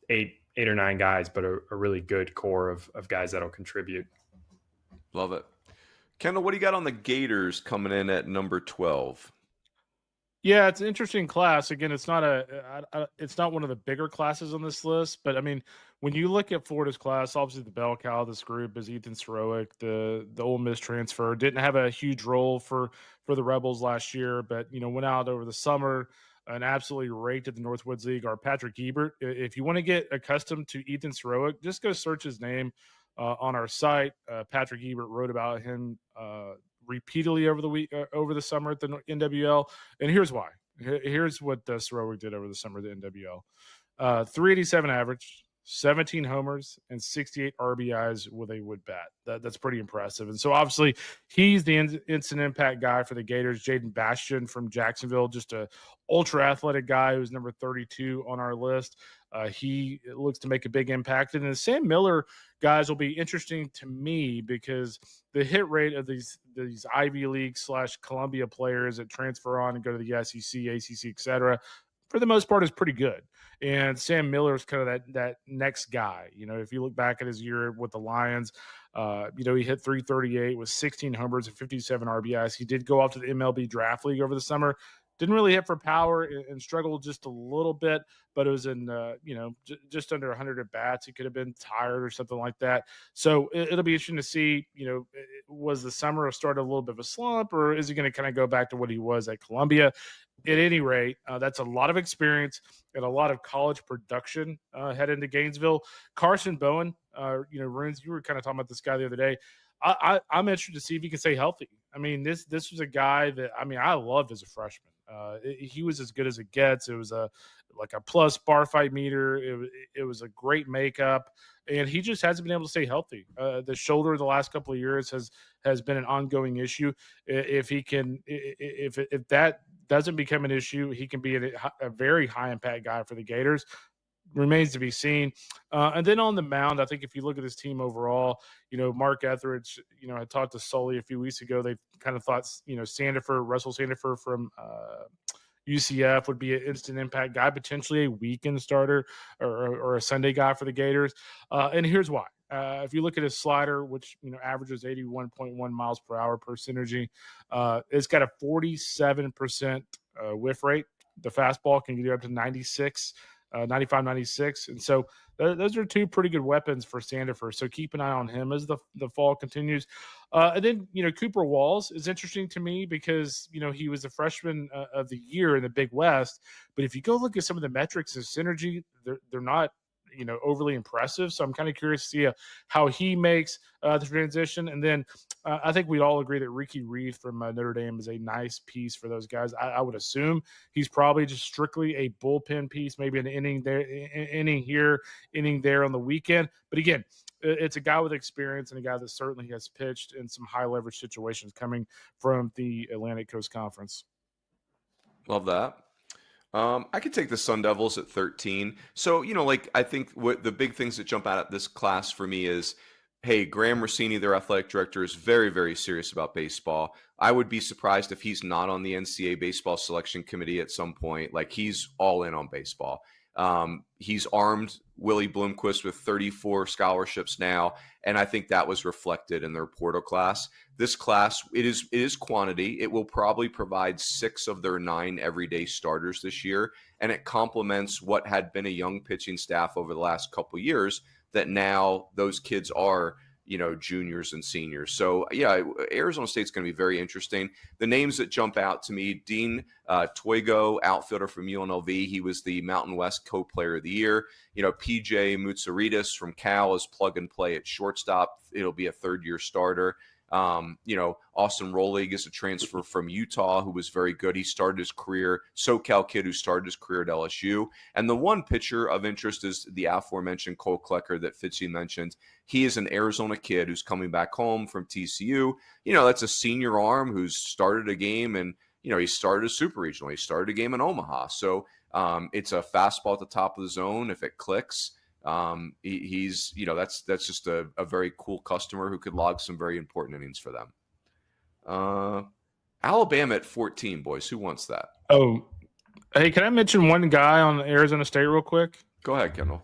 8 or 9 guys, but a really good core of guys that'll contribute. Love it. Kendall, what do you got on the Gators coming in at number 12? Yeah, it's an interesting class. Again, it's not one of the bigger classes on this list, but I mean, when you look at Florida's class, obviously the bell cow of this group is Ethan Sorowick, the Ole Miss transfer. Didn't have a huge role for the Rebels last year, but went out over the summer, and absolutely raked at the Northwoods League are Patrick Ebert. If you want to get accustomed to Ethan Sorowick, just go search his name on our site. Patrick Ebert wrote about him repeatedly over the summer at the NWL, and here's why. Here's what Sorowick did over the summer at the NWL. 387 average, 17 homers, and 68 RBIs with a wood bat. That's pretty impressive. And so obviously he's the instant impact guy for the Gators. Jaden Bastian from Jacksonville, just a ultra athletic guy who's number 32 on our list. He looks to make a big impact. And the Sam Miller guys will be interesting to me because the hit rate of these Ivy League / Columbia players that transfer on and go to the SEC, ACC, et cetera, for the most part is pretty good. And Sam Miller is kind of that next guy. If you look back at his year with the Lions, he hit 338 with 16 homers and 57 RBIs. He did go off to the MLB Draft League over the summer. Didn't really hit for power and struggled just a little bit, but it was in, just under 100 at bats. He could have been tired or something like that. So it'll be interesting to see, was the summer started a little bit of a slump, or is he going to kind of go back to what he was at Columbia? At any rate, that's a lot of experience and a lot of college production head into Gainesville. Carson Bowen, Runes, you were kind of talking about this guy the other day. I'm interested to see if he can stay healthy. I mean, this was a guy that, I loved as a freshman. He was as good as it gets. It was like a plus bar fight meter. It was a great makeup, and he just hasn't been able to stay healthy. The shoulder the last couple of years has been an ongoing issue. If that doesn't become an issue, he can be a very high impact guy for the Gators. Remains to be seen. And then on the mound, I think if you look at this team overall, Mark Etheridge, I talked to Sully a few weeks ago. They kind of thought, Russell Sandifer from UCF would be an instant impact guy, potentially a weekend starter or a Sunday guy for the Gators. And here's why. If you look at his slider, which averages 81.1 miles per hour per synergy, it's got a 47% whiff rate. The fastball can get up to 95, 96. And so those are two pretty good weapons for Sandifer. So keep an eye on him as the fall continues. And then, Cooper Walls is interesting to me because, he was the freshman of the year in the Big West. But if you go look at some of the metrics of synergy, they're not, overly impressive. So I'm kind of curious to see how he makes the transition. And then I think we'd all agree that Ricky Reed from Notre Dame is a nice piece for those guys. I would assume he's probably just strictly a bullpen piece, maybe an inning there, inning here, inning there on the weekend. But again, it's a guy with experience and a guy that certainly has pitched in some high leverage situations coming from the Atlantic Coast Conference. Love that. I could take the Sun Devils at 13. So, I think what the big things that jump out at this class for me is, hey, Graham Rossini, their athletic director, is very, very serious about baseball. I would be surprised if he's not on the NCAA baseball selection committee at some point. Like, he's all in on baseball. He's armed Willie Bloomquist with 34 scholarships now, and I think that was reflected in their portal class. This class, it is quantity. It will probably provide 6 of their 9 everyday starters this year, and it complements what had been a young pitching staff over the last couple years that now those kids are juniors and seniors. So, yeah, Arizona State's going to be very interesting. The names that jump out to me, Dean Toigo, outfielder from UNLV. He was the Mountain West Co-Player of the Year. PJ Moutsouridis from Cal is plug and play at shortstop. It'll be a third-year starter. Austin Rolig is a transfer from Utah who was very good. He started his career, SoCal kid who started his career at LSU. And the one pitcher of interest is the aforementioned Cole Klecker that Fitzy mentioned. He is an Arizona kid who's coming back home from TCU. That's a senior arm who's started a game, and, he started a super regional. He started a game in Omaha. So it's a fastball at the top of the zone. If it clicks, he's that's just a very cool customer who could log some very important innings for them. Alabama at 14, boys. Who wants that? Oh, hey, can I mention one guy on Arizona State real quick? Go ahead, Kendall.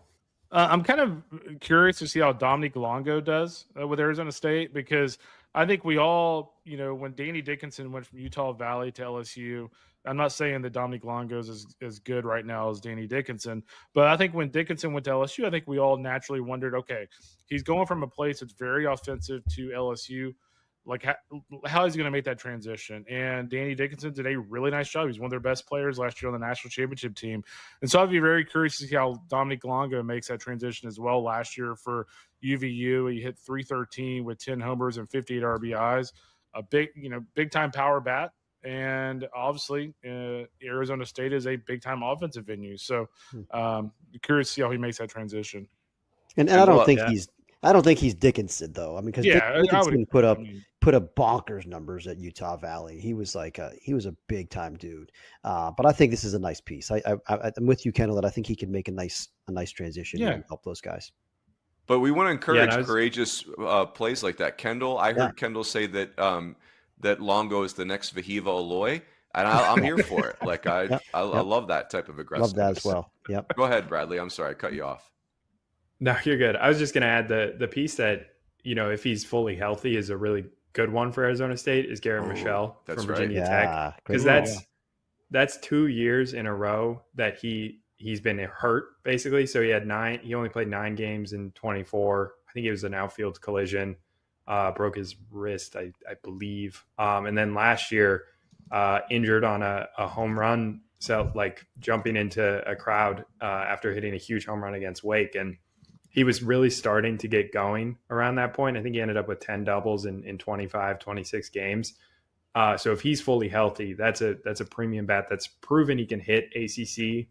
I'm kind of curious to see how Dominic Longo does with Arizona State, because I think we all, when Danny Dickinson went from Utah Valley to LSU, I'm not saying that Dominic Longo is as good right now as Danny Dickinson, but I think when Dickinson went to LSU, I think we all naturally wondered, okay, he's going from a place that's very offensive to LSU. like how he's going to make that transition. And Danny Dickinson did a really nice job. He's one of their best players last year on the national championship team. And so I'd be very curious to see how Dominic Longo makes that transition as well. Last year for UVU, he hit .313 with 10 homers and 58 RBIs, a big time power bat. And obviously, Arizona State is a big time offensive venue. So curious to see how he makes that transition. And I don't think he's Dickinson though. I mean, because Dickinson put up bonkers numbers at Utah Valley. He was a big time dude. But I think this is a nice piece. I'm with you, Kendall, that I think he can make a nice transition and help those guys. But we want to encourage courageous plays like that. Kendall, I heard Kendall say that that Longo is the next Vahiva Aloy, and I'm here for it. Like I love that type of aggressiveness. Love that as well. Yep. Go ahead, Bradley. I'm sorry, I cut you off. No, you're good. I was just going to add the piece that, if he's fully healthy is a really good one for Arizona State is Garrett Michelle from Virginia Tech. Because that's 2 years in a row that he's been hurt basically. So he only played 9 games in 24. I think it was an outfield collision, broke his wrist, I believe. And then last year, injured on a home run. So like jumping into a crowd after hitting a huge home run against Wake. And he was really starting to get going around that point. I think he ended up with 10 doubles in 25, 26 games. So if he's fully healthy, that's a premium bat that's proven he can hit ACC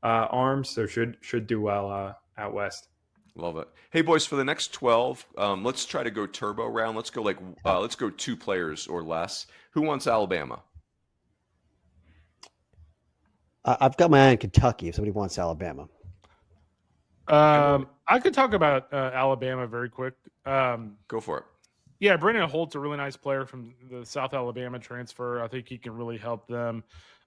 arms. So should do well out west. Love it. Hey boys, for the next 12, let's try to go turbo round. Let's go let's go 2 players or less. Who wants Alabama? I've got my eye on Kentucky if somebody wants Alabama. I could talk about Alabama very quick. Go for it. Yeah, Brennan Holt's a really nice player from the South Alabama transfer. I think he can really help them.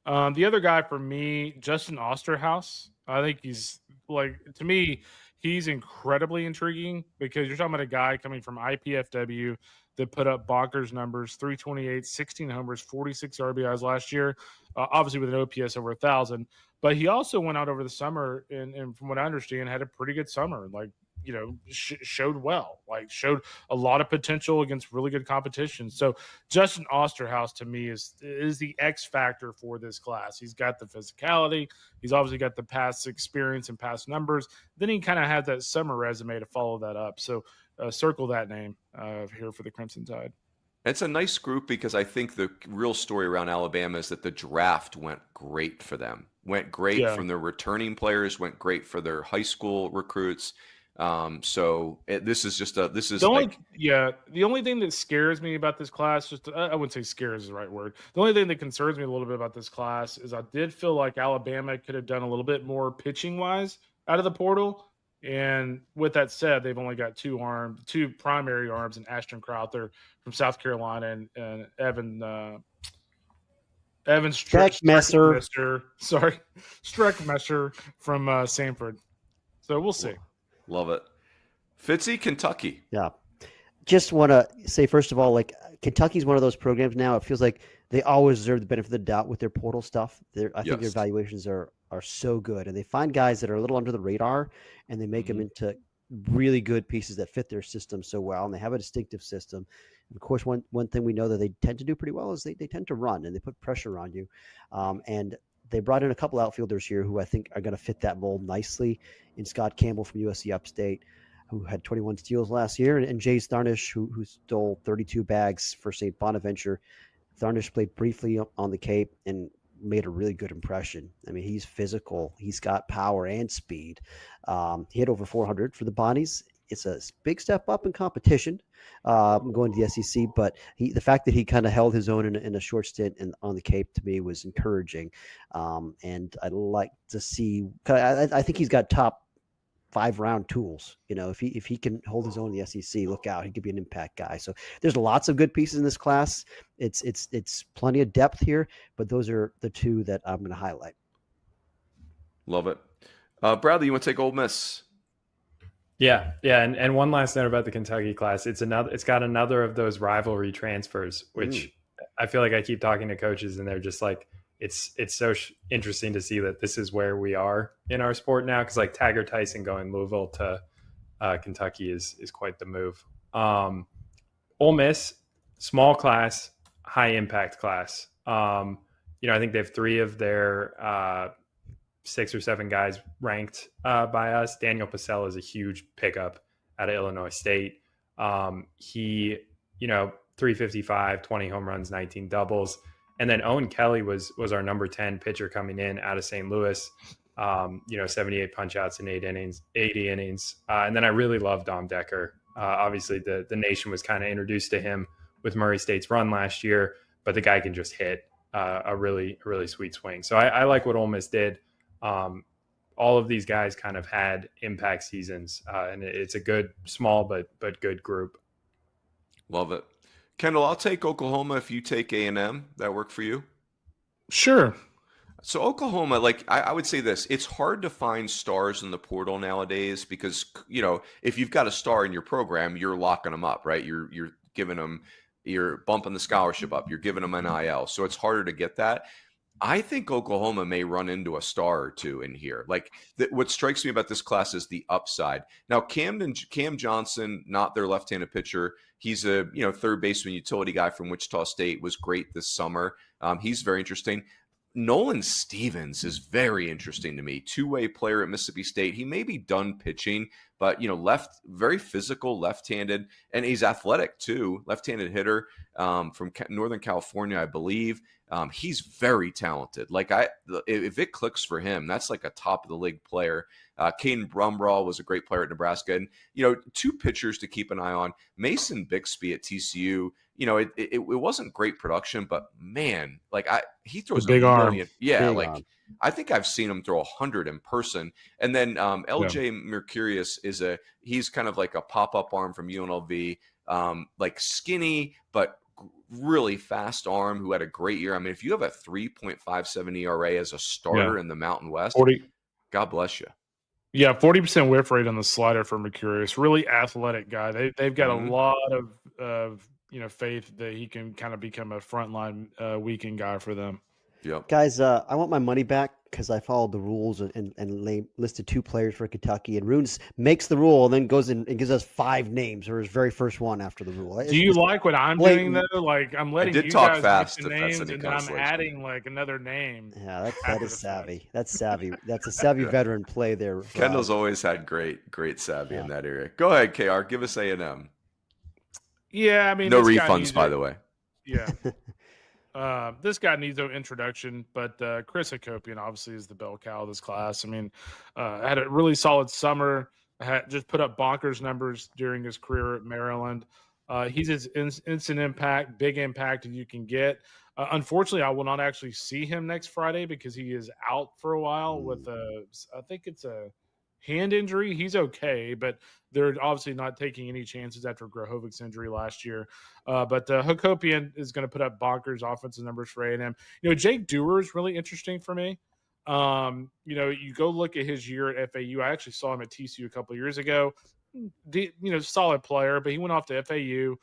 The other guy for me, Justin Osterhaus. I think he's to me, he's incredibly intriguing because you're talking about a guy coming from IPFW that put up bonkers numbers, 328, 16 homers, 46 RBIs last year, obviously with an OPS over 1,000. But he also went out over the summer and from what I understand, had a pretty good summer. Showed well, showed a lot of potential against really good competition. So Justin Osterhaus to me is the X factor for this class. He's got the physicality. He's obviously got the past experience and past numbers. Then he kind of had that summer resume to follow that up. So circle that name here for the Crimson Tide. It's a nice group because I think the real story around Alabama is that the draft went great for them. Went great from their returning players, went great for their high school recruits. This is the only thing that scares me about this class, I wouldn't say scares is the right word. The only thing that concerns me a little bit about this class is I did feel like Alabama could have done a little bit more pitching wise out of the portal. And with that said, they've only got 2 primary arms in Ashton Crowther from South Carolina and Evan Streckmesser from Samford. So we'll see. Love it. Fitzy, Kentucky. Yeah. Just want to say, first of all, Kentucky's one of those programs now. It feels like they always deserve the benefit of the doubt with their portal stuff. I think their evaluations are so good. And they find guys that are a little under the radar, and they make them into really good pieces that fit their system so well. And they have a distinctive system. And of course, one thing we know that they tend to do pretty well is they tend to run, and they put pressure on you. And they brought in a couple outfielders here who I think are going to fit that mold nicely in Scott Campbell from USC Upstate, who had 21 steals last year, and Jace Tharnish, who stole 32 bags for St. Bonaventure. Tharnish played briefly on the Cape and made a really good impression. I mean, he's physical. He's got power and speed. He hit over 400 for the Bonnies. It's a big step up in competition going to the SEC, but the fact that he kind of held his own in a short stint on the Cape to me was encouraging. And I'd like to see – I think he's got top 5-round tools. If he can hold his own in the SEC, look out. He could be an impact guy. So there's lots of good pieces in this class. It's plenty of depth here, but those are the 2 that I'm going to highlight. Love it. Bradley, you want to take Ole Miss? Yeah. And one last note about the Kentucky class. It's got another of those rivalry transfers, which I feel like I keep talking to coaches and they're just like, it's so interesting to see that this is where we are in our sport now. Cause Taggart Tyson going Louisville to Kentucky is quite the move. Ole Miss. small class, high impact class. I think they have 3 of their 6 or 7 guys ranked by us. Daniel Pacella is a huge pickup out of Illinois State. He, 355, 20 home runs, 19 doubles. And then Owen Kelly was our number 10 pitcher coming in out of St. Louis. 78 punch outs in 80 innings. And then I really love Dom Decker. Obviously the nation was kind of introduced to him with Murray State's run last year, but the guy can just hit a really, really sweet swing. So I like what Ole Miss did. All of these guys kind of had impact seasons, and it's a good, small, but good group. Love it. Kendall, I'll take Oklahoma if you take A&M. That work for you? Sure. So Oklahoma, I would say this, it's hard to find stars in the portal nowadays because, if you've got a star in your program, you're locking them up, right? You're giving them, you're bumping the scholarship up, you're giving them an IL. So it's harder to get that. I think Oklahoma may run into a star or two in here. What strikes me about this class is the upside. Now, Cam Johnson, not their left-handed pitcher. He's a third baseman utility guy from Wichita State, was great this summer. He's very interesting. Nolan Stevens is very interesting to me. 2-way player at Mississippi State. He may be done pitching, but very physical, left-handed, and he's athletic too. Left-handed hitter from Northern California, I believe. He's very talented. If it clicks for him, that's like a top of the league player. Caden Brumbraw was a great player at Nebraska, and 2 pitchers to keep an eye on. Mason Bixby at TCU. It wasn't great production, but man, he throws a big arm. Yeah, big I think I've seen him throw 100 in person. And then LJ Mercurius he's kind of like a pop-up arm from UNLV, skinny but really fast arm who had a great year. I mean, if you have a 3.57 ERA as a starter in the Mountain West, 40. God bless you. Yeah, 40% whiff rate on the slider for Mercurius. Really athletic guy. They've got a lot of faith that he can kind of become a frontline weekend guy for them. Yep. Guys, I want my money back because I followed the rules and listed 2 players for Kentucky. And Runes makes the rule and then goes in and gives us 5 names, or his very first one after the rule. Do you like what I'm doing though? I'm letting you talk guys fast get the names, and then I'm adding another name. Yeah, that is savvy. That's savvy. That's a savvy veteran play there. Kendall's always had great savvy in that area. Go ahead, KR. Give us A&M. Yeah, I mean, no refunds, by the way. Yeah. This guy needs no introduction, but Chris Hakopian obviously is the bell cow of this class. I mean, had a really solid summer. Just put up bonkers numbers during his career at Maryland. He's as instant impact, big impact as you can get. Unfortunately, I will not actually see him next Friday because he is out for a while with I think it's a hand injury. He's okay, but they're obviously not taking any chances after Grohovic's injury last year. But Hakopian is going to put up bonkers offensive numbers for A&M. Jake Dewar is really interesting for me. You go look at his year at FAU. I actually saw him at TCU a couple of years ago. Solid player, but he went off to FAU,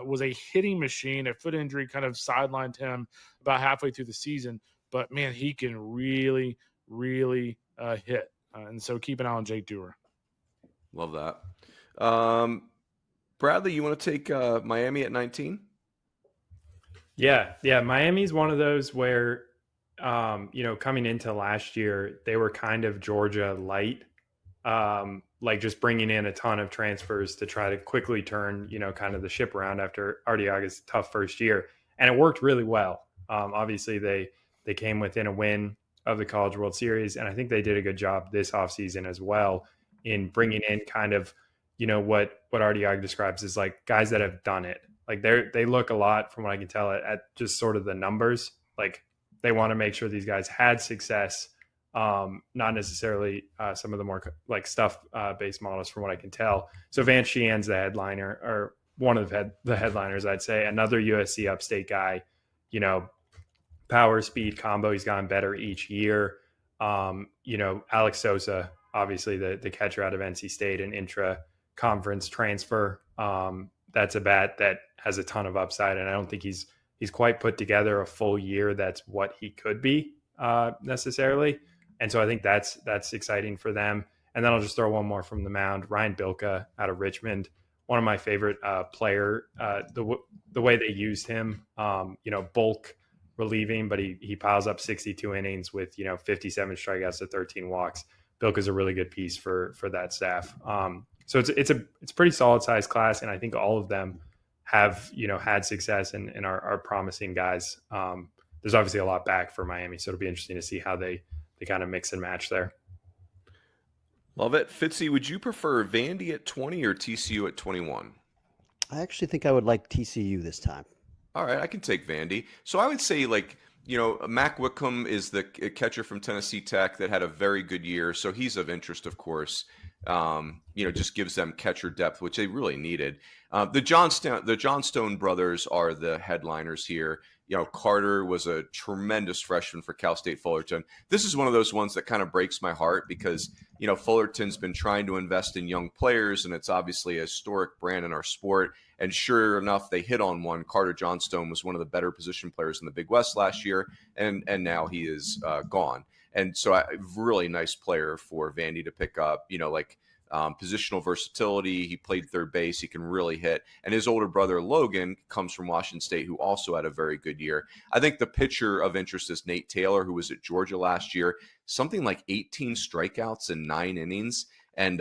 was a hitting machine. A foot injury kind of sidelined him about halfway through the season. But, man, he can really, really hit. And so keep an eye on Jake Dewar. Love that. Bradley, you want to take Miami at 19? Yeah. Miami's one of those where, coming into last year, they were kind of Georgia light, just bringing in a ton of transfers to try to quickly turn, kind of the ship around after Arteaga's tough first year. And it worked really well. Obviously, they came within a win of the College World Series. And I think they did a good job this offseason as well in bringing in kind of, what Arteaga describes as guys that have done it. They look a lot, from what I can tell, at just sort of the numbers. They want to make sure these guys had success, not necessarily some of the more stuff-based models from what I can tell. So Vance Sheehan's the headliner, or one of the headliners, I'd say. Another USC upstate guy, power speed combo. He's gotten better each year. Alex Sosa, obviously the catcher out of NC State, an intra-conference transfer. That's a bat that has a ton of upside, and I don't think he's quite put together a full year that's what he could be necessarily. And so I think that's exciting for them. And then I'll just throw one more from the mound. Ryan Bilka out of Richmond one of my favorite player. The way they used him, bulk relieving, but he piles up 62 innings with 57 strikeouts to 13 walks. Bilk is a really good piece for that staff. So it's a pretty solid sized class, and I think all of them have had success and are promising guys. There's obviously a lot back for Miami, so it'll be interesting to see how they kind of mix and match there. Love it. Fitzy, would you prefer Vandy at 20 or TCU at 21? I actually think I would like TCU this time. All right, I can take Vandy. So I would say, Mac Wickham is the catcher from Tennessee Tech that had a very good year. So he's of interest, of course. Just gives them catcher depth, which they really needed. The Johnstone brothers are the headliners here. Carter was a tremendous freshman for Cal State Fullerton. This is one of those ones that kind of breaks my heart because, Fullerton's been trying to invest in young players, and it's obviously a historic brand in our sport. And sure enough, they hit on one. Carter Johnstone was one of the better position players in the Big West last year, and now he is gone. And so a really nice player for Vandy to pick up, positional versatility. He played third base. He can really hit. And his older brother, Logan, comes from Washington State, who also had a very good year. I think the pitcher of interest is Nate Taylor, who was at Georgia last year, something like 18 strikeouts in 9 innings, and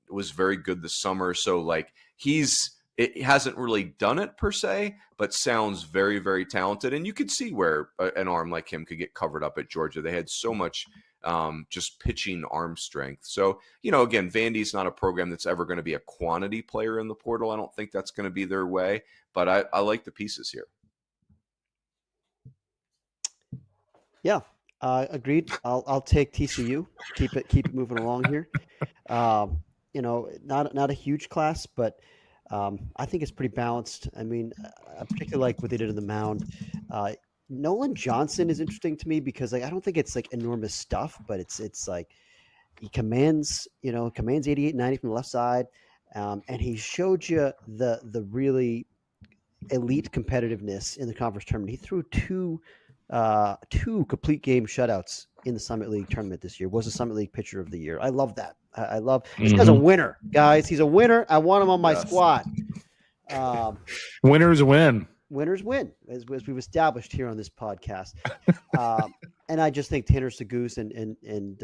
was very good this summer. So it hasn't really done it per se, but sounds very, very talented. And you could see where an arm like him could get covered up at Georgia. They had so much just pitching arm strength. So, again, Vandy's not a program that's ever going to be a quantity player in the portal. I don't think that's going to be their way, but I like the pieces here. Yeah, agreed. I'll take TCU. Keep it moving along here. Not a huge class, but I think it's pretty balanced. I mean, I particularly like what they did in the mound. Nolan Johnson is interesting to me because I don't think it's enormous stuff, but it's like he commands 88, 90 from the left side. And he showed you the really elite competitiveness in the conference tournament. He threw two complete game shutouts in the Summit League tournament this year. Was a Summit League pitcher of the year. I love that. I love this guy's a winner, guys. He's a winner. I want him on my squad. Winners win. Winners win, as we've established here on this podcast. And I just think Tanner Seguin and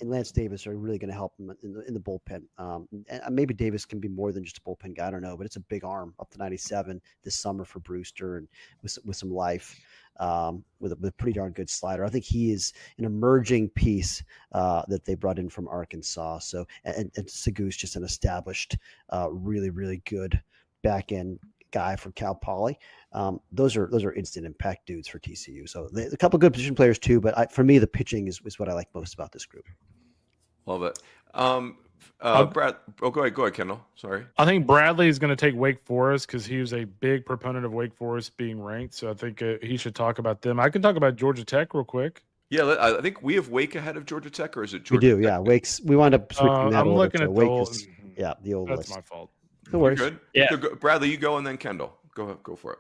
Lance Davis are really going to help him in the bullpen. And maybe Davis can be more than just a bullpen guy. I don't know, but it's a big arm up to 97 this summer for Brewster and with some life, with a pretty darn good slider. I think he is an emerging piece that they brought in from Arkansas. So and Seguin's just an established, really, really good back end guy from Cal Poly. Those are instant impact dudes for TCU. So a couple good position players too, but for me, the pitching is what I like most about this group. Love it. Brad, go ahead, Kendall. Sorry. I think Bradley is going to take Wake Forest because he was a big proponent of Wake Forest being ranked. So I think he should talk about them. I can talk about Georgia Tech real quick. Yeah, I think we have Wake ahead of Georgia Tech, or is it Georgia We do, Tech? yeah. Wake's. We wound up switching that I'm over looking to at Wake. The old That's list. my fault. No worries. Good. Yeah. Bradley, you go, and then Kendall. Go for it.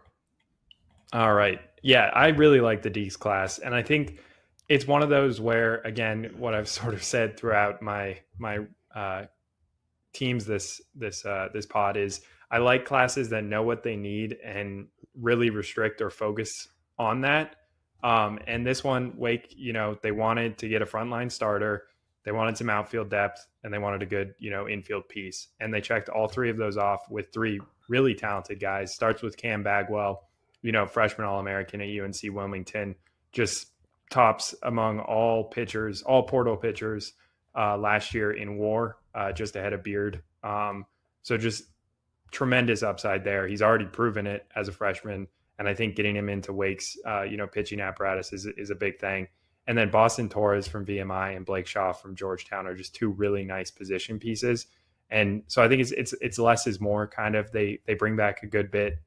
All right. Yeah, I really like the D's class, and I think it's one of those where, again, what I've sort of said throughout my teams this pod is I like classes that know what they need and really restrict or focus on that. And this one, Wake, they wanted to get a frontline starter, they wanted some outfield depth, and they wanted a good, infield piece. And they checked all three of those off with three really talented guys. Starts with Cam Bagwell, freshman All-American at UNC Wilmington, just tops among all pitchers, all portal pitchers last year in WAR, just ahead of Beard. So just tremendous upside there. He's already proven it as a freshman. And I think getting him into Wake's, pitching apparatus is a big thing. And then Boston Torres from VMI and Blake Shaw from Georgetown are just two really nice position pieces. And so I think it's less is more kind of. They bring back a good bit.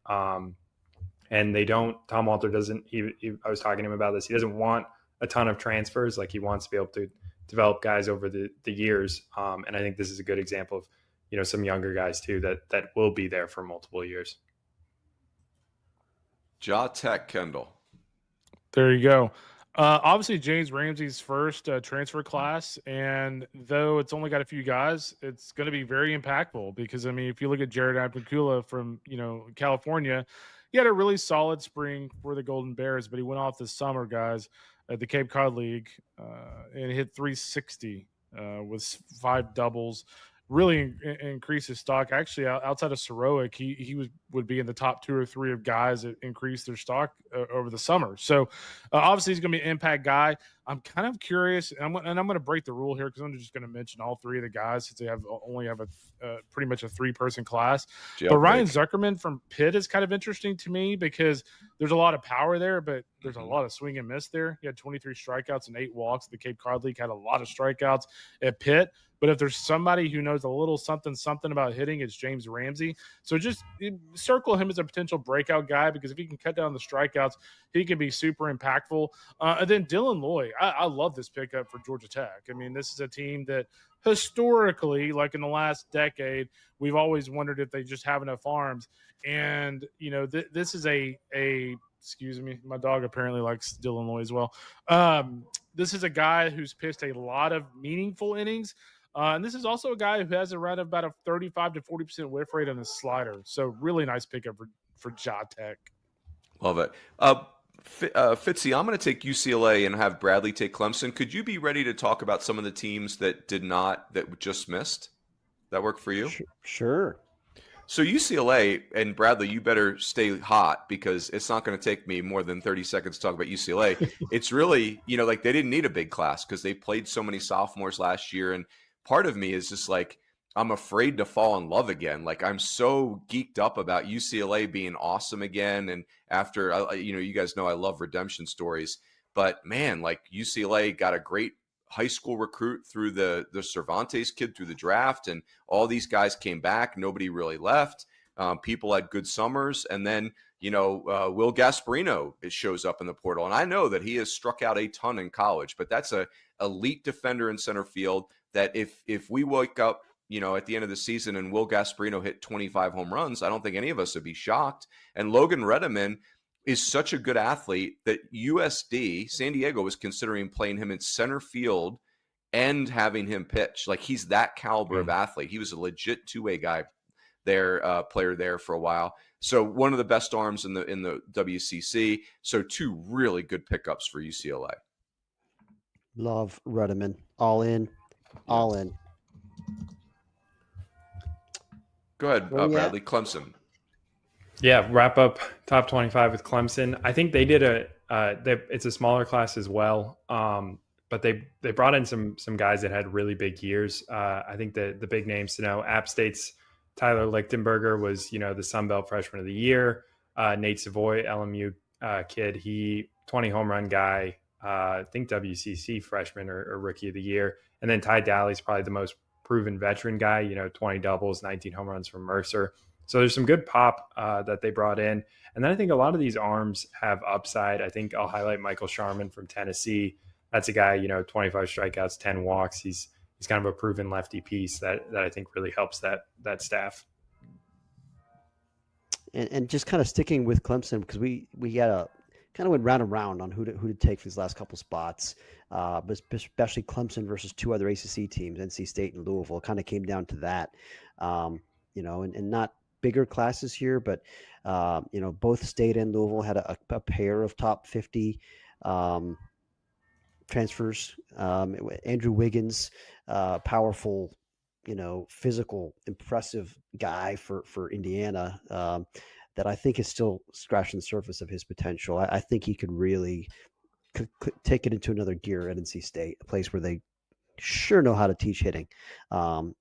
And they don't. Tom Walter doesn't. I was talking to him about this. He doesn't want a ton of transfers. Like he wants to be able to develop guys over the years. And I think this is a good example of some younger guys too that will be there for multiple years. Ja Tech, Kendall. There you go. Obviously, James Ramsey's first transfer class, and though it's only got a few guys, it's going to be very impactful because, I mean, if you look at Jared Abdullah from, California, he had a really solid spring for the Golden Bears, but he went off this summer, guys, at the Cape Cod League and hit 360 with 5 doubles. Really increase his stock. Actually, outside of Soroic, he would be in the top 2 or 3 of guys that increased their stock over the summer. So obviously he's going to be an impact guy. I'm kind of curious, and I'm going to break the rule here because I'm just going to mention all 3 of the guys since they only have a pretty much a 3-person class. But Ryan Zuckerman from Pitt is kind of interesting to me because there's a lot of power there, but there's a lot of swing and miss there. He had 23 strikeouts and 8 walks. The Cape Cod League had a lot of strikeouts at Pitt. But if there's somebody who knows a little something about hitting, it's James Ramsey. So just circle him as a potential breakout guy because if he can cut down the strikeouts, he can be super impactful. And then Dylan Loy, I love this pickup for Georgia Tech. I mean, this is a team that historically, like in the last decade, we've always wondered if they just have enough arms. And, this is excuse me, my dog apparently likes Dylan Loy as well. This is a guy who's pitched a lot of meaningful innings. And this is also a guy who has around about a 35 to 40% whiff rate on his slider. So really nice pickup for Ja Tech. Love it. Fitzy, I'm going to take UCLA and have Bradley take Clemson. Could you be ready to talk about some of the teams that just missed? That work for you? Sure. So UCLA, and Bradley, you better stay hot because it's not going to take me more than 30 seconds to talk about UCLA. It's really, like they didn't need a big class because they played so many sophomores last year. And part of me is just like, I'm afraid to fall in love again. Like I'm so geeked up about UCLA being awesome again. And after, you guys know I love redemption stories, but man, like UCLA got a great high school recruit through the Cervantes kid through the draft, and all these guys came back. Nobody really left. People had good summers, and then Will Gasparino shows up in the portal, and I know that he has struck out a ton in college, but that's a elite defender in center field. That if we wake up, at the end of the season and Will Gasparino hit 25 home runs, I don't think any of us would be shocked. And Logan Redeman is such a good athlete that USD, San Diego, was considering playing him in center field and having him pitch. Like he's that caliber of athlete. He was a legit two-way guy there, player there for a while. So one of the best arms in the WCC. So 2 really good pickups for UCLA. Love Redeman. All in. All in. Go ahead, Bradley. Clemson. Yeah, wrap up top 25 with Clemson. I think they did it's a smaller class as well, but they brought in some guys that had really big years. I think the big names to know, App State's Tyler Lichtenberger was, the Sun Belt Freshman of the Year. Nate Savoy, LMU kid, he 20 home run guy, I think WCC freshman or rookie of the year. And then Ty Daly's probably the most proven veteran guy, 20 doubles, 19 home runs from Mercer. So there's some good pop that they brought in. And then I think a lot of these arms have upside. I think I'll highlight Michael Sharman from Tennessee. That's a guy, 25 strikeouts, 10 walks. He's kind of a proven lefty piece that I think really helps that staff. And just kind of sticking with Clemson, because we had a kind of went round and round on who to take for these last couple spots, but especially Clemson versus 2 other ACC teams, NC State and Louisville. It kind of came down to that, and not bigger classes here, but both State and Louisville had a pair of top 50 transfers. Andrew Wiggins, powerful, physical, impressive guy for Indiana, that I think is still scratching the surface of his potential. I think he could really take it into another gear at NC State, a place where they sure know how to teach hitting. And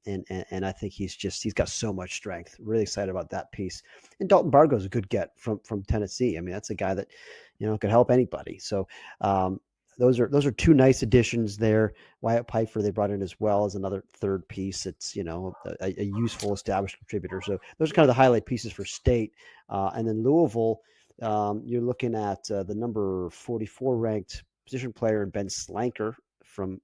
I think he's got so much strength. Really excited about that piece. And Dalton Bargo's a good get from Tennessee. I mean, that's a guy that, could help anybody. So those are 2 nice additions there. Wyatt Pfeiffer they brought in as well as another third piece. It's, a useful established contributor. So those are kind of the highlight pieces for State. And then Louisville, you're looking at the number 44 ranked position player, Ben Slanker from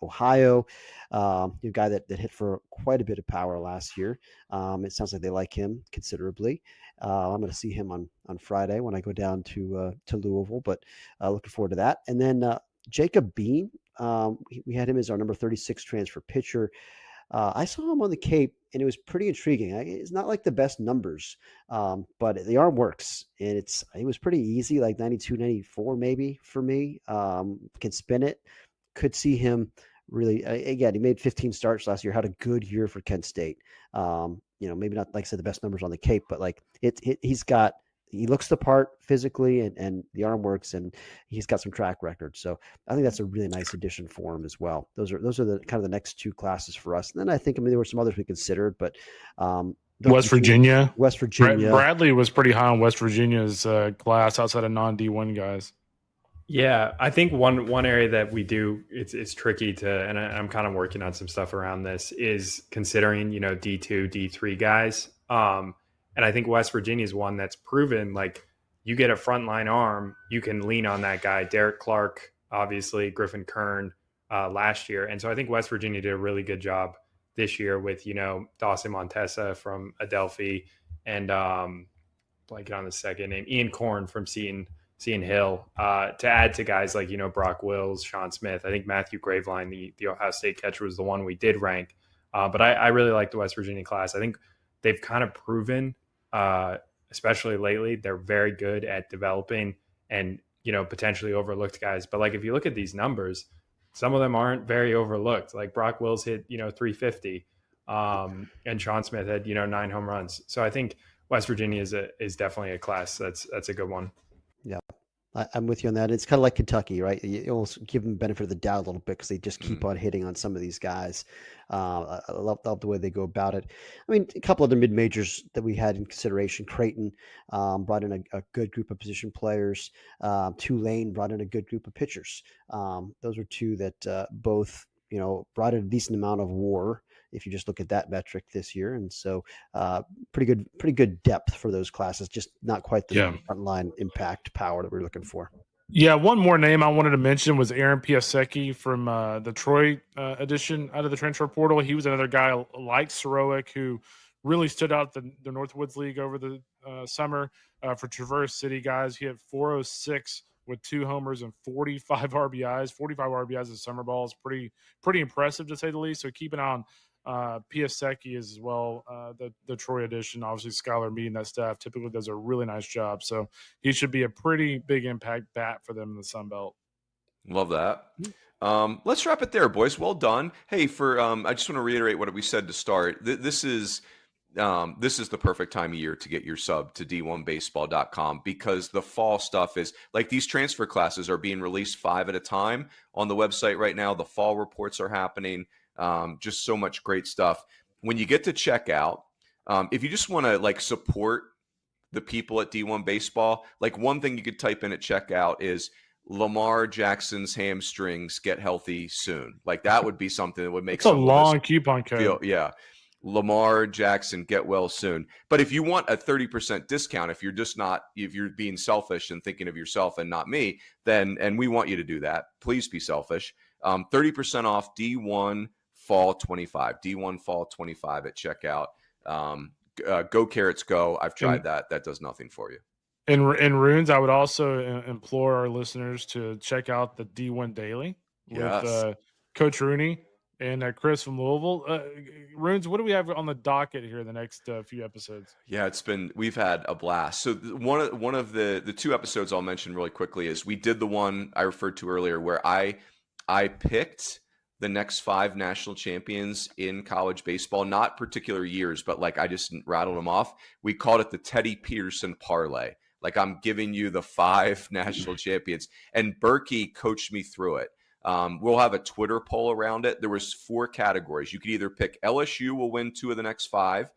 Ohio, a guy that hit for quite a bit of power last year. It sounds like they like him considerably. I'm going to see him on Friday when I go down to Louisville, but looking forward to that. And then Jacob Bean, we had him as our number 36 transfer pitcher. I saw him on the Cape, and it was pretty intriguing. It's not like the best numbers, but the arm works, and it was pretty easy, like 92, 94 maybe for me. Can spin it. Could see him really. Again, he made 15 starts last year. Had a good year for Kent State. Maybe not, like I said, the best numbers on the Cape, but like he looks the part physically, and the arm works, and he's got some track record. So I think that's a really nice addition for him as well. Those are the kind of the next two classes for us. And then I think, there were some others we considered, but West Virginia. Bradley was pretty high on West Virginia's class outside of non-D1 guys. Yeah, I think one area that we do, it's tricky to, and I'm kind of working on some stuff around this, is considering, D2, D3 guys. And I think West Virginia is one that's proven, like, you get a frontline arm, you can lean on that guy. Derek Clark, obviously, Griffin Kern last year. And so I think West Virginia did a really good job this year with, Dawson Montesa from Adelphi and blanking on the second name, Ian Korn from Seton Hill, to add to guys like, Brock Wills, Sean Smith. I think Matthew Graveline, the Ohio State catcher, was the one we did rank. But I really like the West Virginia class. I think they've kind of proven, especially lately, they're very good at developing and, potentially overlooked guys. But like, if you look at these numbers, some of them aren't very overlooked. Like Brock Wills hit, 350, and Sean Smith had, 9 home runs. So I think West Virginia is definitely a class that's a good one. Yeah, I'm with you on that. It's kind of like Kentucky, right? You almost give them benefit of the doubt a little bit because they just keep on hitting on some of these guys. I love the way they go about it. I mean, a couple of the mid-majors that we had in consideration, Creighton brought in a good group of position players. Tulane brought in a good group of pitchers. Those were two that both, brought in a decent amount of WAR, if you just look at that metric this year. And so pretty good depth for those classes, just not quite the frontline impact power that we're looking for. Yeah, one more name I wanted to mention was Aaron Piasecki from the Troy edition out of the transfer portal. He was another guy like Sorowick who really stood out the Northwoods League over the summer for Traverse City guys. He had 406 with 2 homers and 45 RBIs. 45 RBIs in summer ball is pretty impressive, to say the least. So keep an eye on Piasecki as well. The Troy edition, obviously Skylar Mead and that staff typically does a really nice job. So he should be a pretty big impact bat for them in the Sun Belt. Love that. Let's wrap it there, boys. Well done. Hey, I just want to reiterate what we said to start. This is the perfect time of year to get your sub to D1Baseball.com, because the fall stuff is like, these transfer classes are being released 5 at a time on the website right now. The fall reports are happening. Just so much great stuff. When you get to checkout, if you just want to like support the people at D1 Baseball, like one thing you could type in at checkout is Lamar Jackson's hamstrings get healthy soon. Like that would be something that would make a long coupon code. Yeah. Lamar Jackson, get well soon. But if you want a 30% discount, if you're being selfish and thinking of yourself and not me, and we want you to do that, please be selfish. 30% off D1 Fall 25, D1 Fall 25 at checkout. Go Carrots go. I've tried that. That does nothing for you. In Runes, I would also implore our listeners to check out the D1 Daily with Coach Rooney and Chris from Louisville. Runes, what do we have on the docket here in the next few episodes? Yeah, we've had a blast. So one of the 2 episodes I'll mention really quickly is we did the one I referred to earlier where I picked the next 5 national champions in college baseball, not particular years, but like I just rattled them off. We called it the Teddy Peterson parlay. Like I'm giving you the 5 national champions, and Berkey coached me through it. We'll have a Twitter poll around it. There was 4 categories. You could either pick LSU will win 2 of the next 5,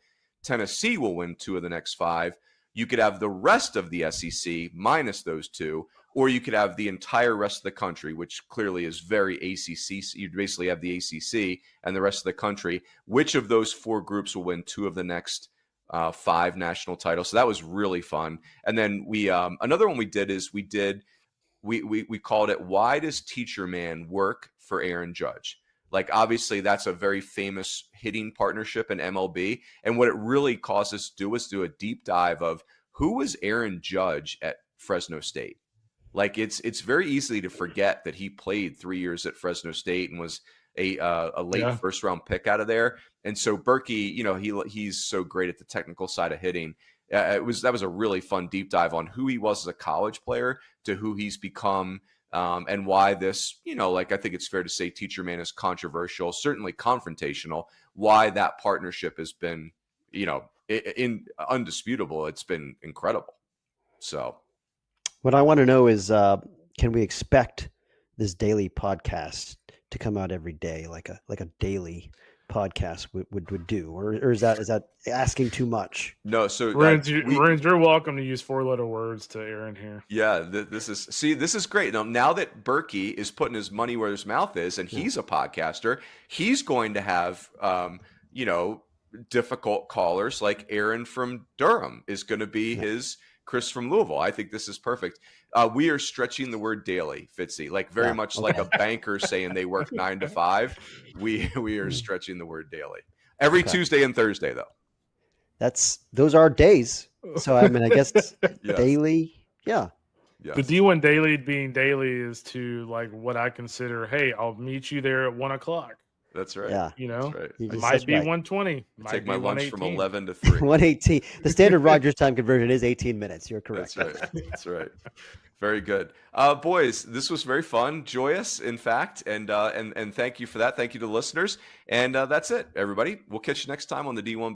Tennessee will win 2 of the next 5. You could have the rest of the SEC minus those 2, or you could have the entire rest of the country, which clearly is very ACC. So you basically have the ACC and the rest of the country. Which of those 4 groups will win 2 of the next 5 national titles? So that was really fun. And then we another one we did is we did we called it, why does Teacher Man work for Aaron Judge? Like, obviously, that's a very famous hitting partnership in MLB. And what it really caused us to do was do a deep dive of who was Aaron Judge at Fresno State. Like, it's very easy to forget that he played 3 years at Fresno State and was a late first round pick out of there. And so Berkey, you know, he's so great at the technical side of hitting. That was a really fun deep dive on who he was as a college player to who he's become. And why this, you know, like, I think it's fair to say Teacher Man is controversial, certainly confrontational, why that partnership has been, you know, undisputable. It's been incredible. So what I want to know is, can we expect this daily podcast to come out every day, like a daily podcast would do, or is that asking too much? No, so Ryne, you're welcome to use 4-letter words to Aaron here. Yeah, this is great. Now that Berkey is putting his money where his mouth is, and he's a podcaster, he's going to have you know, difficult callers like Aaron from Durham is going to be his Chris from Louisville. I think this is perfect. We are stretching the word daily, Fitzy, like very much like a banker saying they work 9 to 5. We are stretching the word daily every Tuesday and Thursday, though. Those are days. So I mean, I guess daily. Yeah. Yes. The D1 daily being daily is to like what I consider, hey, I'll meet you there at 1:00. That's right. Yeah. You know, right. It might be 1:20. Take my lunch from 11 to 3. 1:18. The standard Rogers time conversion is 18 minutes. You're correct. That's right. That's right. Very good. Boys, this was very fun, joyous, in fact. And thank you for that. Thank you to the listeners. And that's it, everybody. We'll catch you next time on the D1